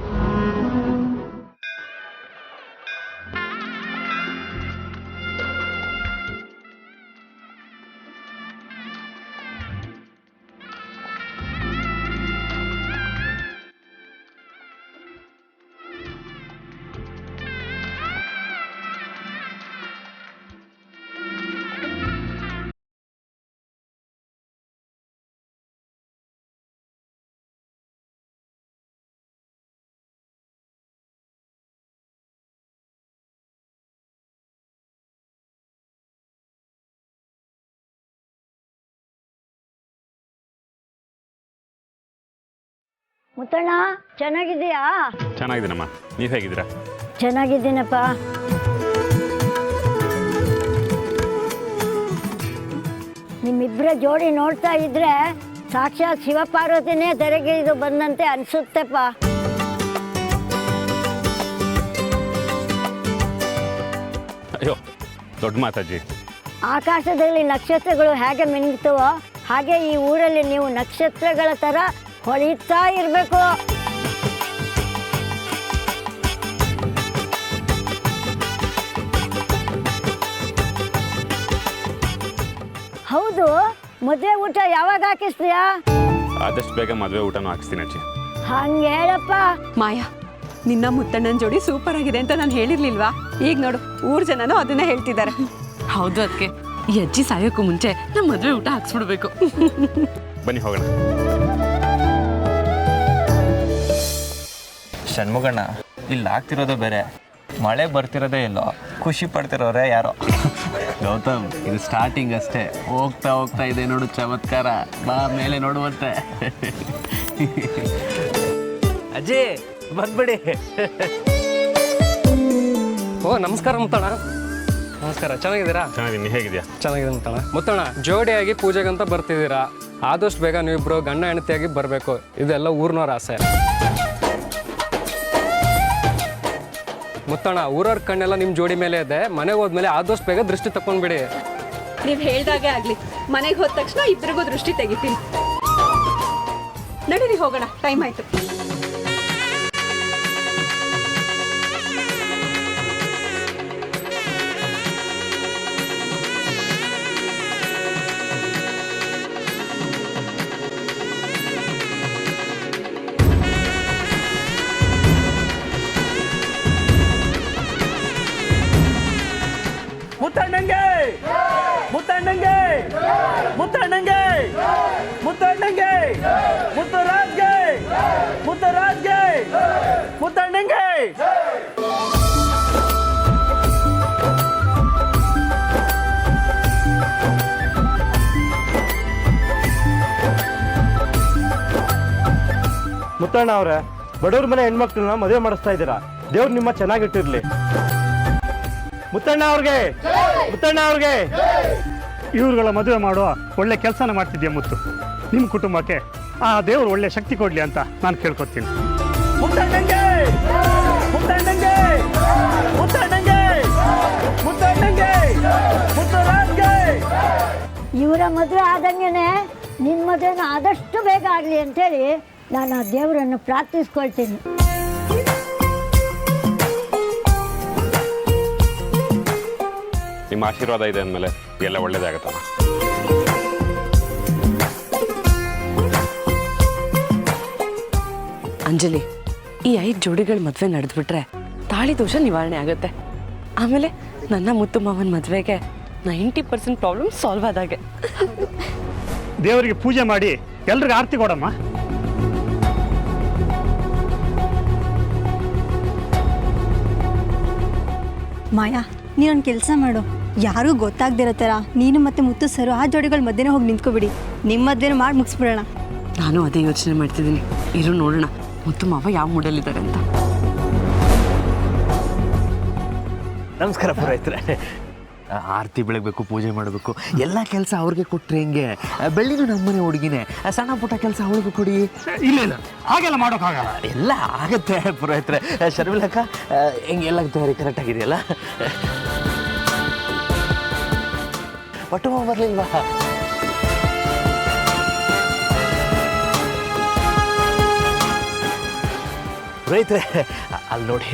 S13: ಮುತ್ತಣ್ಣ, ಚೆನ್ನಾಗಿದ್ದೀಯಾ?
S4: ಚೆನ್ನಾಗಿದ್ದೀನಮ್ಮ, ನೀವು ಹೇಗಿದ್ದೀರಾ?
S13: ಚೆನ್ನಾಗಿದ್ದೀನಪ್ಪ. ಇವರ ಜೋಡಿ ನೋಡ್ತಾ ಇದ್ರೆ ಸಾಕ್ಷಾತ್ ಶಿವಪಾರ್ವತಿನೇ ತೆರೆಗಿಳಿದು ಬಂದಂತೆ ಅನ್ಸುತ್ತೆಪ್ಪ.
S4: ಅಯ್ಯೋ ದೊಡ್ಡ ಮಾತಾಜಿ.
S13: ಆಕಾಶದಲ್ಲಿ ನಕ್ಷತ್ರಗಳು ಹೇಗೆ ಮಿನುಗ್ತವೋ ಹಾಗೆ ಈ ಊರಲ್ಲಿ ನೀವು ನಕ್ಷತ್ರಗಳ ಥರ ಹೊಳಿತಾ ಇರಬೇಕು. ಹೌದು, ಮದುವೆ ಊಟ ಯಾವಾಗ ಹಾಕಿಸ್ತೀಯಾ?
S4: ಆದಷ್ಟು ಬೇಗ ಮದುವೆ ಊಟನೂ ಹಾಕಿಸ್ತೀನಿ ಅಜ್ಜಿ.
S13: ಹಂಗೆ ಹೇಳಪ್ಪ.
S6: ಮಾಯಾ, ನಿನ್ನ ಮುತ್ತಣ್ಣನ ಜೋಡಿ ಸೂಪರ್ ಆಗಿದೆ ಅಂತ ನಾನು ಹೇಳಿರ್ಲಿಲ್ವಾ? ಈಗ ನೋಡು, ಊರ್ ಜನನೂ ಅದನ್ನ ಹೇಳ್ತಿದ್ದಾರೆ. ಹೌದು, ಅದಕ್ಕೆ ಈ ಅಜ್ಜಿ ಸಾಯೋಕ್ಕೂ ಮುಂಚೆ ನಮ್ಮ ಮದುವೆ ಊಟ ಹಾಕ್ಸ್ಬಿಡ್ಬೇಕು.
S4: ಬನ್ನಿ ಹೋಗೋಣ.
S3: ಷಣ್ಮುಗಣ್ಣ, ಇಲ್ಲಿ ಆಗ್ತಿರೋದೇ ಬೇರೆ, ಮಳೆ ಬರ್ತಿರೋದೇ ಇಲ್ಲೋ, ಖುಷಿ ಪಡ್ತಿರೋರೇ ಯಾರೋ. ಗೌತಮ್, ಇದು ಸ್ಟಾರ್ಟಿಂಗ್ ಅಷ್ಟೇ, ಹೋಗ್ತಾ ಹೋಗ್ತಾ ಇದೆ ನೋಡು ಚಮತ್ಕಾರ. ಬಾ ಮೇಲೆ ನೋಡುವಂತೆ.
S2: ಅಜ್ಜಿ ಬಂದ್ಬಿಡಿ.
S7: ಓ ನಮಸ್ಕಾರ ಮುತ್ತಣ್ಣ. ನಮಸ್ಕಾರ, ಚೆನ್ನಾಗಿದ್ದೀರಾ?
S4: ಚೆನ್ನಾಗಿದ್ದೀನಿ, ಹೇಗಿದೆಯಾ?
S7: ಚೆನ್ನಾಗಿದೆ ಮುತ್ತಣ್ಣ. ಮುತ್ತಣ್ಣ, ಜೋಡಿಯಾಗಿ ಪೂಜೆಗಂತ ಬರ್ತಿದ್ದೀರಾ, ಆದಷ್ಟು ಬೇಗ ನೀವಿಬ್ರು ಗಂಡ ಹೆಂಡತಿಯಾಗಿ ಬರಬೇಕು. ಇದೆಲ್ಲ ಊರಿನವ್ರ ಆಸೆ. ಮುತ್ತಣ್ಣ, ಊರವ್ರ ಕಣ್ಣೆಲ್ಲ ನಿಮ್ಮ ಜೋಡಿ ಮೇಲೆ ಇದೆ. ಮನೆಗೆ ಹೋದ್ಮೇಲೆ ಆದಷ್ಟು ಬೇಗ ದೃಷ್ಟಿ ತಕೊಂಡ್ಬಿಡಿ.
S6: ನೀವು ಹೇಳ್ದಾಗೆ ಆಗ್ಲಿ. ಮನೆಗೆ ಹೋದ ತಕ್ಷಣ ಇಬ್ಬರಿಗೂ ದೃಷ್ಟಿ ತೆಗಿತೀನಿ. ನಡೀರಿ ಹೋಗೋಣ, ಟೈಮ್ ಆಯ್ತು.
S2: ಮುತ್ತಣ್ಣಂಗೆ ಮುತ್ತಣ್ಣಂಗೆ ಮುತ್ತಣ್ಣಂಗೆ ಮುತ್ತಣ್ಣಂಗೆ ಮುತ್ತರಾಜ್ಗೆ ಮುತ್ತರಾಜ್ಗೆ ಮುತ್ತಣ್ಣಂಗೆ.
S9: ಮುತ್ತಣ್ಣ ಅವ್ರೆ, ಬಡವ್ರ ಮನೆ ಹೆಣ್ಮಕ್ಳನ್ನ ಮದುವೆ ಮಾಡಿಸ್ತಾ ಇದ್ದೀರಾ. ದೇವ್ರು ನಿಮ್ಮ ಚೆನ್ನಾಗಿಟ್ಟಿರ್ಲಿ. ಮುತ್ತಣ್ಣ ಅವ್ರಿಗೆ, ಮುತ್ತಣ್ಣ ಅವ್ರಿಗೆ.
S10: ಇವ್ರುಗಳ ಮದುವೆ ಮಾಡುವ ಒಳ್ಳೆ ಕೆಲಸನ ಮಾಡ್ತಿದ್ಯಾ ಮುತ್ತು. ನಿಮ್ಮ ಕುಟುಂಬಕ್ಕೆ ಆ ದೇವರು ಒಳ್ಳೆ ಶಕ್ತಿ ಕೊಡಲಿ ಅಂತ ನಾನು ಕೇಳ್ಕೊತೀನಿ.
S2: ಮುತ್ತಣ್ಣಂಗೆ ಮುತ್ತಣ್ಣಂಗೆ ಮುತ್ತಣ್ಣಂಗೆ ಮುತ್ತಣ್ಣಂಗೆ ಮುತ್ತರಾಜ್ಗೆ.
S13: ಇವರ ಮದುವೆ ಆದಂಗೆನೆ ನಿನ್ನ ಮದುವೆನ ಆದಷ್ಟು ಬೇಗ ಆಗಲಿ ಅಂತೇಳಿ ನಾನು ಆ ದೇವರನ್ನು ಪ್ರಾರ್ಥಿಸ್ಕೊಳ್ತೀನಿ.
S4: ನಿಮ್ಮ ಆಶೀರ್ವಾದ ಇದೆ ಅಂದಮೇಲೆ ಎಲ್ಲ ಒಳ್ಳೇದಾಗತ್ತಮ್ಮ.
S6: ಅಂಜಲಿ, ಈ 5 ಜೋಡಿಗಳ ಮದುವೆ ನಡೆದ್ಬಿಟ್ರೆ ತಾಳಿ ದೋಷ ನಿವಾರಣೆ ಆಗುತ್ತೆ. ಆಮೇಲೆ ನನ್ನ ಮುತ್ತು ಮಾವನ ಮದುವೆಗೆ 90% ಪ್ರಾಬ್ಲಮ್ ಸಾಲ್ವ್ ಆದಾಗೆ.
S10: ದೇವರಿಗೆ ಪೂಜೆ ಮಾಡಿ ಎಲ್ರಿಗೂ ಆರತಿ ಕೊಡಮ್ಮ.
S1: ಮಾಯಾ, ನೀನೊಂದು ಕೆಲಸ ಮಾಡು. ಯಾರಿಗೂ ಗೊತ್ತಾಗ್ದಿರೋ ಥರ ನೀನು ಮತ್ತೆ ಮುತ್ತು ಸರು ಆ ಜೋಡಿಗಳ ಮಧ್ಯೆ ಹೋಗಿ ನಿಂತ್ಕೊಬಿಡಿ. ನಿಮ್ಮ ಮದುವೆನ ಮಾಡಿ ಮುಗಿಸ್ಬಿಡೋಣ.
S6: ನಾನು ಅದೇ ಯೋಚನೆ ಮಾಡ್ತಿದ್ದೀನಿ. ಇರು ನೋಡೋಣ ಮುತ್ತು ಮಾವ ಯಾವ ಮೂಡಲ್ಲಿದ್ದಾರೆ ಅಂತ.
S2: ನಮಸ್ಕಾರ ಪುರೋಹಿತ್ರೆ. ಆರತಿ ಬೆಳಗಬೇಕು, ಪೂಜೆ ಮಾಡಬೇಕು, ಎಲ್ಲ ಕೆಲಸ ಅವ್ರಿಗೆ ಕೊಟ್ಟರೆ ಹೆಂಗೆ? ಬೆಳ್ಳಿನೂ ನಮ್ಮನೆ ಹುಡುಗಿನೇ, ಸಣ್ಣ ಪುಟ್ಟ ಕೆಲಸ ಅವಳಿಗೂ ಕೊಡಿ.
S10: ಇಲ್ಲ ಇಲ್ಲ, ಹಾಗೆಲ್ಲ ಮಾಡೋಕ್ಕಾಗಲ್ಲ.
S2: ಎಲ್ಲ ಆಗತ್ತೆ ಪುರೋಹಿತ್ರೆ. ಶರ್ಮಿಲಕ್ಕ, ಹೆಂಗೆ ಎಲ್ಲ ತಯಾರಿ ಕರೆಕ್ಟ್ ಆಗಿದೆಯಲ್ಲ? ಪಟ್ಟು ಬರಲಿಲ್ವಾ? ರೈತರೆ ಅಲ್ಲಿ ನೋಡಿ,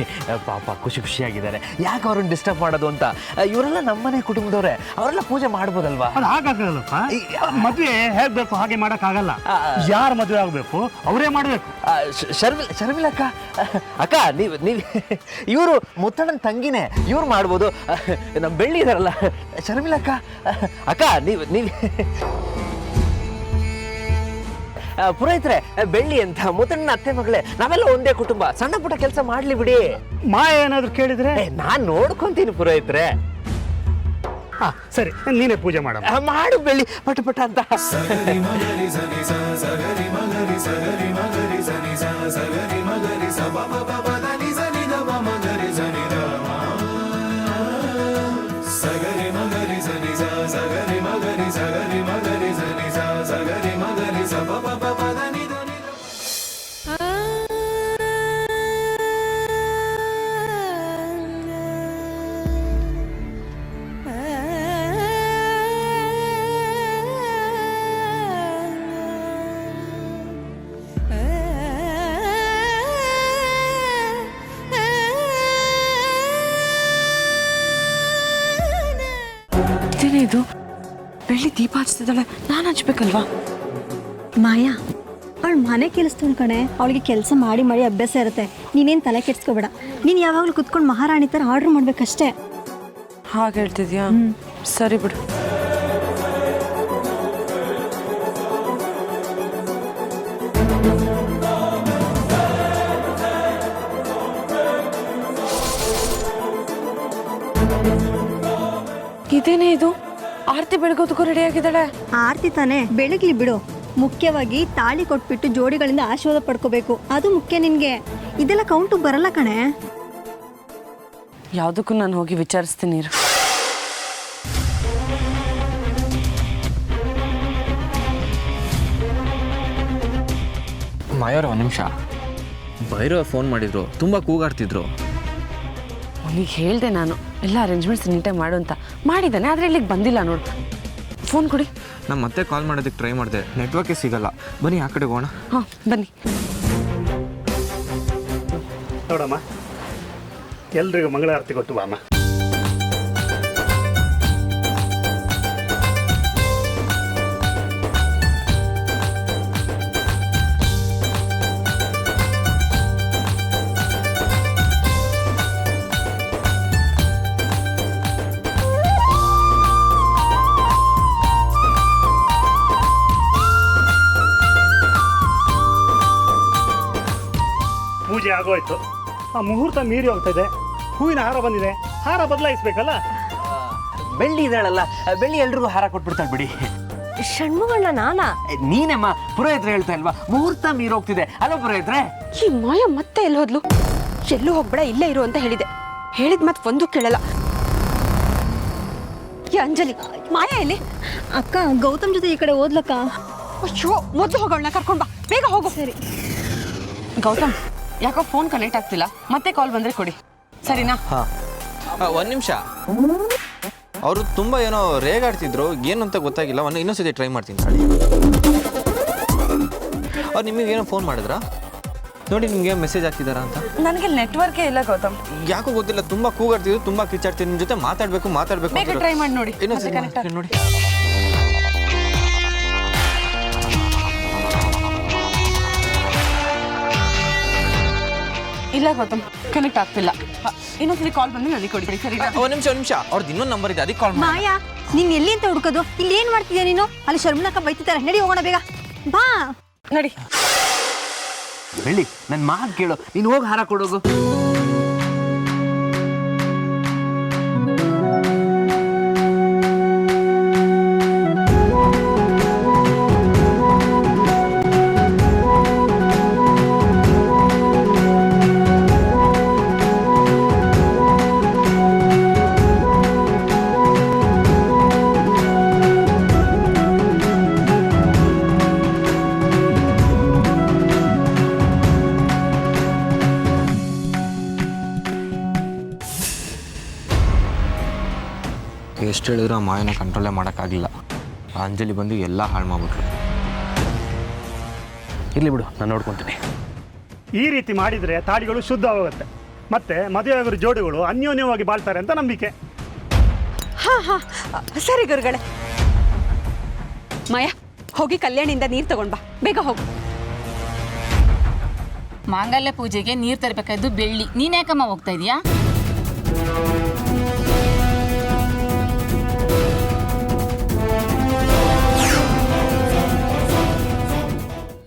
S2: ಪಾಪ ಖುಷಿ ಖುಷಿಯಾಗಿದ್ದಾರೆ. ಯಾಕೆ ಅವ್ರನ್ನ ಡಿಸ್ಟರ್ಬ್ ಮಾಡೋದು ಅಂತ. ಇವರೆಲ್ಲ ನಮ್ಮನೆ ಕುಟುಂಬದವ್ರೆ, ಅವರೆಲ್ಲ ಪೂಜೆ ಮಾಡ್ಬೋದಲ್ವಾ?
S10: ಅದು ಹಾಗಾಗಲ್ಲಪ್ಪ. ಮದುವೆ ಹೇಗಬೇಕು ಹಾಗೆ ಮಾಡೋಕ್ಕಾಗಲ್ಲ. ಯಾರು ಮದುವೆ ಆಗಬೇಕು ಅವರೇ ಮಾಡಬೇಕು.
S2: ಶರ್ಮಿಲಕ್ಕ, ಅಕ್ಕ, ನೀವು ಇವರು ಮುತ್ತಣ್ಣನ ತಂಗಿನೇ, ಇವ್ರು ಮಾಡ್ಬೋದು. ನಮ್ಮ ಬೆಳ್ಳಿ ಇದಾರಲ್ಲ ಶರ್ಮಿಲಕ್ಕ, ಅಕ್ಕ, ನೀವು ಪುರೋಹಿತ್ರೆ, ಬೆಳ್ಳಿ ಅಂತ ಮುತ್ತಣ್ಣನ ಅತ್ತೆ ಮಗಳೇ, ನಾವೆಲ್ಲ ಒಂದೇ ಕುಟುಂಬ. ಸಣ್ಣ ಪುಟ್ಟ ಕೆಲಸ ಮಾಡ್ಲಿ ಬಿಡಿ.
S10: ಮಾಯ ಏನಾದ್ರು ಕೇಳಿದ್ರೆ
S2: ನಾನ್ ನೋಡ್ಕೊಂತೀನಿ ಪುರೋಹಿತ್ರೆ.
S10: ಸರಿ, ನೀನೇ ಪೂಜೆ ಮಾಡ.
S2: ಮಾಡು ಬೆಳ್ಳಿ, ಪಟ ಪಟ ಅಂತ.
S14: ಸಗರಿ ಮಗರಿ
S6: ಇದೇನೇ ಇದು ಬೆಳ್ಳಿ ದೀಪ ಹಚ್ತಿದ್ದಾಳೆ, ನಾನು ಹಚ್ಬೇಕಲ್ವಾ?
S1: ಮಾಯಾ ಅವಳು ಮನೆ ಕೆಲಸದವಳು ಕಣೆ, ಅವಳಿಗೆ ಕೆಲಸ ಮಾಡಿ ಮಾಡಿ ಅಭ್ಯಾಸ ಇರುತ್ತೆ. ನೀನೇನು ತಲೆ ಕೆಡಿಸ್ಕೋಬೇಡ. ನೀನು ಯಾವಾಗಲೂ ಕುತ್ಕೊಂಡು ಮಹಾರಾಣಿ ಥರ ಆರ್ಡ್ರ್ ಮಾಡ್ಬೇಕಷ್ಟೇ.
S6: ಹಾಗೆ ಹೇಳ್ತಿದ್ಯಾ? ಸರಿ ಬಿಡು. ಇದೇನೇ ಇದು ಆರತಿ ಬೆಳಗೋದಕ್ಕೂ ರೆಡಿ ಆಗಿದ್ದಾಳೆ.
S1: ಆರತಿ ತಾನೇ, ಬೆಳಗ್ಲಿ ಬಿಡು. ಮುಖ್ಯವಾಗಿ ತಾಳಿ ಕೊಟ್ಬಿಟ್ಟು ಜೋಡಿಗಳಿಂದ ಆಶೀರ್ವಾದ ಪಡ್ಕೋಬೇಕು, ಅದು ಮುಖ್ಯ. ನಿನ್ಗೆ ಇದೆಲ್ಲ ಕೌಂಟು ಬರಲ್ಲ ಕಣೆ.
S6: ಯಾವುದಕ್ಕೂ ನಾನು ಹೋಗಿ ವಿಚಾರಿಸ್ತೀನಿ ಇರು.
S3: ಮಾಯವ್ರ ಒಂದು ನಿಮಿಷ. ಭೈರವ ಫೋನ್ ಮಾಡಿದ್ರು, ತುಂಬ ಕೂಗಾಡ್ತಿದ್ರು.
S6: ಅವನಿಗೆ ಹೇಳಿದೆ ನಾನು ಎಲ್ಲ ಅರೇಂಜ್ಮೆಂಟ್ಸ್ ನೀಟಾಗಿ ಮಾಡು ಅಂತ. ಮಾಡಿದ್ದಾನೆ, ಆದರೆ ಇಲ್ಲಿಗೆ ಬಂದಿಲ್ಲ ನೋಡು. ಫೋನ್ ಕೊಡಿ.
S3: ನಾನು ಮತ್ತೆ ಕಾಲ್ ಮಾಡೋದಕ್ಕೆ ಟ್ರೈ ಮಾಡಿದೆ, ನೆಟ್ವರ್ಕೇ ಸಿಗಲ್ಲ. ಬನ್ನಿ ಆ ಕಡೆ ಹೋಗೋಣ.
S6: ಹಾಂ ಬನ್ನಿ.
S10: ನೋಡಮ್ಮ, ಎಲ್ರಿಗೂ ಮಂಗಳಾರತಿ ಕೊಟ್ಟು ಬಾಮ್ಮ. ಪೂಜೆ ಆಗೋಯ್ತು, ಆ ಮುಹೂರ್ತ ಮೀರಿ ಹೋಗ್ತಾ ಇದೆ. ಹೂವಿನ ಹಾರ ಬಂದಿದೆ, ಹಾರ ಬದಲಾಯಿಸ್ಬೇಕಲ್ಲ.
S2: ಬೆಳ್ಳಿ ಇದ್ದಾಳಲ್ಲ, ಬೆಳ್ಳಿ ಎಲ್ರಿಗೂ ಹಾರ ಕೊಟ್ಬಿಡ್ತಾಳೆ ಬಿಡಿ.
S1: ಷಣ್ಮುಗಣ್ಣ ನಾನಾ?
S2: ನೀನಮ್ಮ, ಪುರೋಹಿತ್ರ ಹೇಳ್ತಾ ಇಲ್ವಾ ಮುಹೂರ್ತ ಮೀರೋಗ್ತಿದೆ ಅಲ್ವಾ ಪುರೋಹಿತ್ರೆ?
S14: ಈ ಮಾಯ ಮತ್ತೆ ಎಲ್ಲಿ ಹೋದ್ಲು? ಎಲ್ಲೂ ಹೋಗ್ಬೇಡ, ಇಲ್ಲೇ ಇರು ಅಂತ ಹೇಳಿದೆ. ಹೇಳಿದ್ ಮತ್ತೆ ಒಂದು ಕೇಳಲ್ಲ. ಈ ಅಂಜಲಿ, ಮಾಯ ಎಲ್ಲಿ?
S1: ಅಕ್ಕ ಗೌತಮ್ ಜೊತೆ ಈ ಕಡೆ ಓದ್ಲಕ್ಕ.
S14: ಅಯ್ಯೋ, ಮೊದಲು ಹೋಗೋಣ, ಕರ್ಕೊಂಡ್ ಬಾ, ಬೇಗ ಹೋಗು.
S1: ಸರಿ.
S6: ಗೌತಮ್, ಯಾಕೋ ಫೋನ್ ಕನೆಕ್ಟ್ ಆಗ್ತಿಲ್ಲ, ಮತ್ತೆ ಕಾಲ್ ಬಂದರೆ ಕೊಡಿ, ಸರಿನಾ?
S3: ಹಾಂ, ಒಂದು ನಿಮಿಷ. ಅವರು ತುಂಬ ಏನೋ ರೇಗಾಡ್ತಿದ್ರು, ಏನು ಅಂತ ಗೊತ್ತಾಗಿಲ್ಲ. ಇನ್ನೊಂದ್ಸತಿ ಟ್ರೈ ಮಾಡ್ತೀನಿ. ಅವ್ರು ನಿಮಗೇನೋ ಫೋನ್ ಮಾಡಿದ್ರಾ? ನೋಡಿ ನಿಮ್ಗೆ ಮೆಸೇಜ್ ಹಾಕಿದಾರಾ ಅಂತ.
S6: ನನಗೆ ನೆಟ್ವರ್ಕೇ ಇಲ್ಲ ಗೌತಮ್.
S3: ಯಾಕೋ ಗೊತ್ತಿಲ್ಲ, ತುಂಬ ಕೂಗಾಡ್ತಿದ್ರು, ತುಂಬ ಕಿಚ್ಚಾಡ್ತಿದ್ರು. ನಿಮ್ಮ ಜೊತೆ ಮಾತಾಡಬೇಕು.
S6: ಬೇಗ ಟ್ರೈ ಮಾಡಿ ನೋಡಿ.
S3: ಇನ್ನೊಂದ್ಸತಿ ನೋಡಿ.
S6: ಇಲ್ಲ ಗೌತಮ್, ಕನೆಕ್ಟ್ ಆಗ್ತಿಲ್ಲ. ಇನ್ನೊಂದ್ಸಲಿ ಕಾಲ್ ಬಂದು ನನಗೆ ಕೊಡಿ, ಸರಿ?
S3: ಒಂದು ನಿಮಿಷ. ಅವ್ರದ್ದು ಇನ್ನೊಂದು ನಂಬರ್ ಇದೆ, ಅದಕ್ಕೆ ಕಾಲ್ ಮಾಡಿ.
S1: ಮಾಯಾ, ನೀನ್ ಎಲ್ಲಿ ಅಂತ ಹುಡುಕೋದು? ಇಲ್ಲಿ ಏನ್ ಮಾಡ್ತಿದ್ಯಾ ನೀನು? ಅಲ್ಲಿ ಶರ್ಮನಕ್ಕ ಬೈತಿದ್ದಾರೆ, ನಡಿ ಹೋಗೋಣ ಬೇಗ ಬಾ.
S6: ನಡಿ.
S2: ಬೆಳ್ಳಿ, ನನ್ನ ಮಾತು ಕೇಳು, ನೀನು ಹೋಗಿ ಹಾರ ಕೊಡೋಗು.
S3: ಎಷ್ಟು ಹೇಳಿದ್ರು ಆ ಮಾಯನ ಕಂಟ್ರೋಲೇ ಮಾಡೋಕ್ಕಾಗಲಿಲ್ಲ. ಅಂಜಲಿ ಬಂದು ಎಲ್ಲ ಹಾಳು ಮಾಡ್ಬಿಟ್ರು.
S2: ಇರಲಿ ಬಿಡು, ನಾನು ನೋಡ್ಕೊತೀನಿ.
S10: ಈ ರೀತಿ ಮಾಡಿದರೆ ತಾಳಿಗಳು ಶುದ್ಧವಾಗುತ್ತೆ, ಮತ್ತೆ ಮದುವೆಯಾಗಿರೋ ಜೋಡಿಗಳು ಅನ್ಯೋನ್ಯವಾಗಿ ಬಾಳ್ತಾರೆ ಅಂತ ನಂಬಿಕೆ.
S14: ಹಾ ಹಾ, ಸರಿ ಗುರುಗಳೇ. ಮಾಯ, ಹೋಗಿ ಕಲ್ಯಾಣಿಯಿಂದ ನೀರು ತಗೊಂಡ್ ಬಾ, ಬೇಗ ಹೋಗು.
S8: ಮಾಂಗಲ್ಯ ಪೂಜೆಗೆ ನೀರು ತರಬೇಕಾದ್ದು ಬೆಳ್ಳಿ, ನೀನ್ ಯಾಕಮ್ಮ ಹೋಗ್ತಾ ಇದೀಯಾ?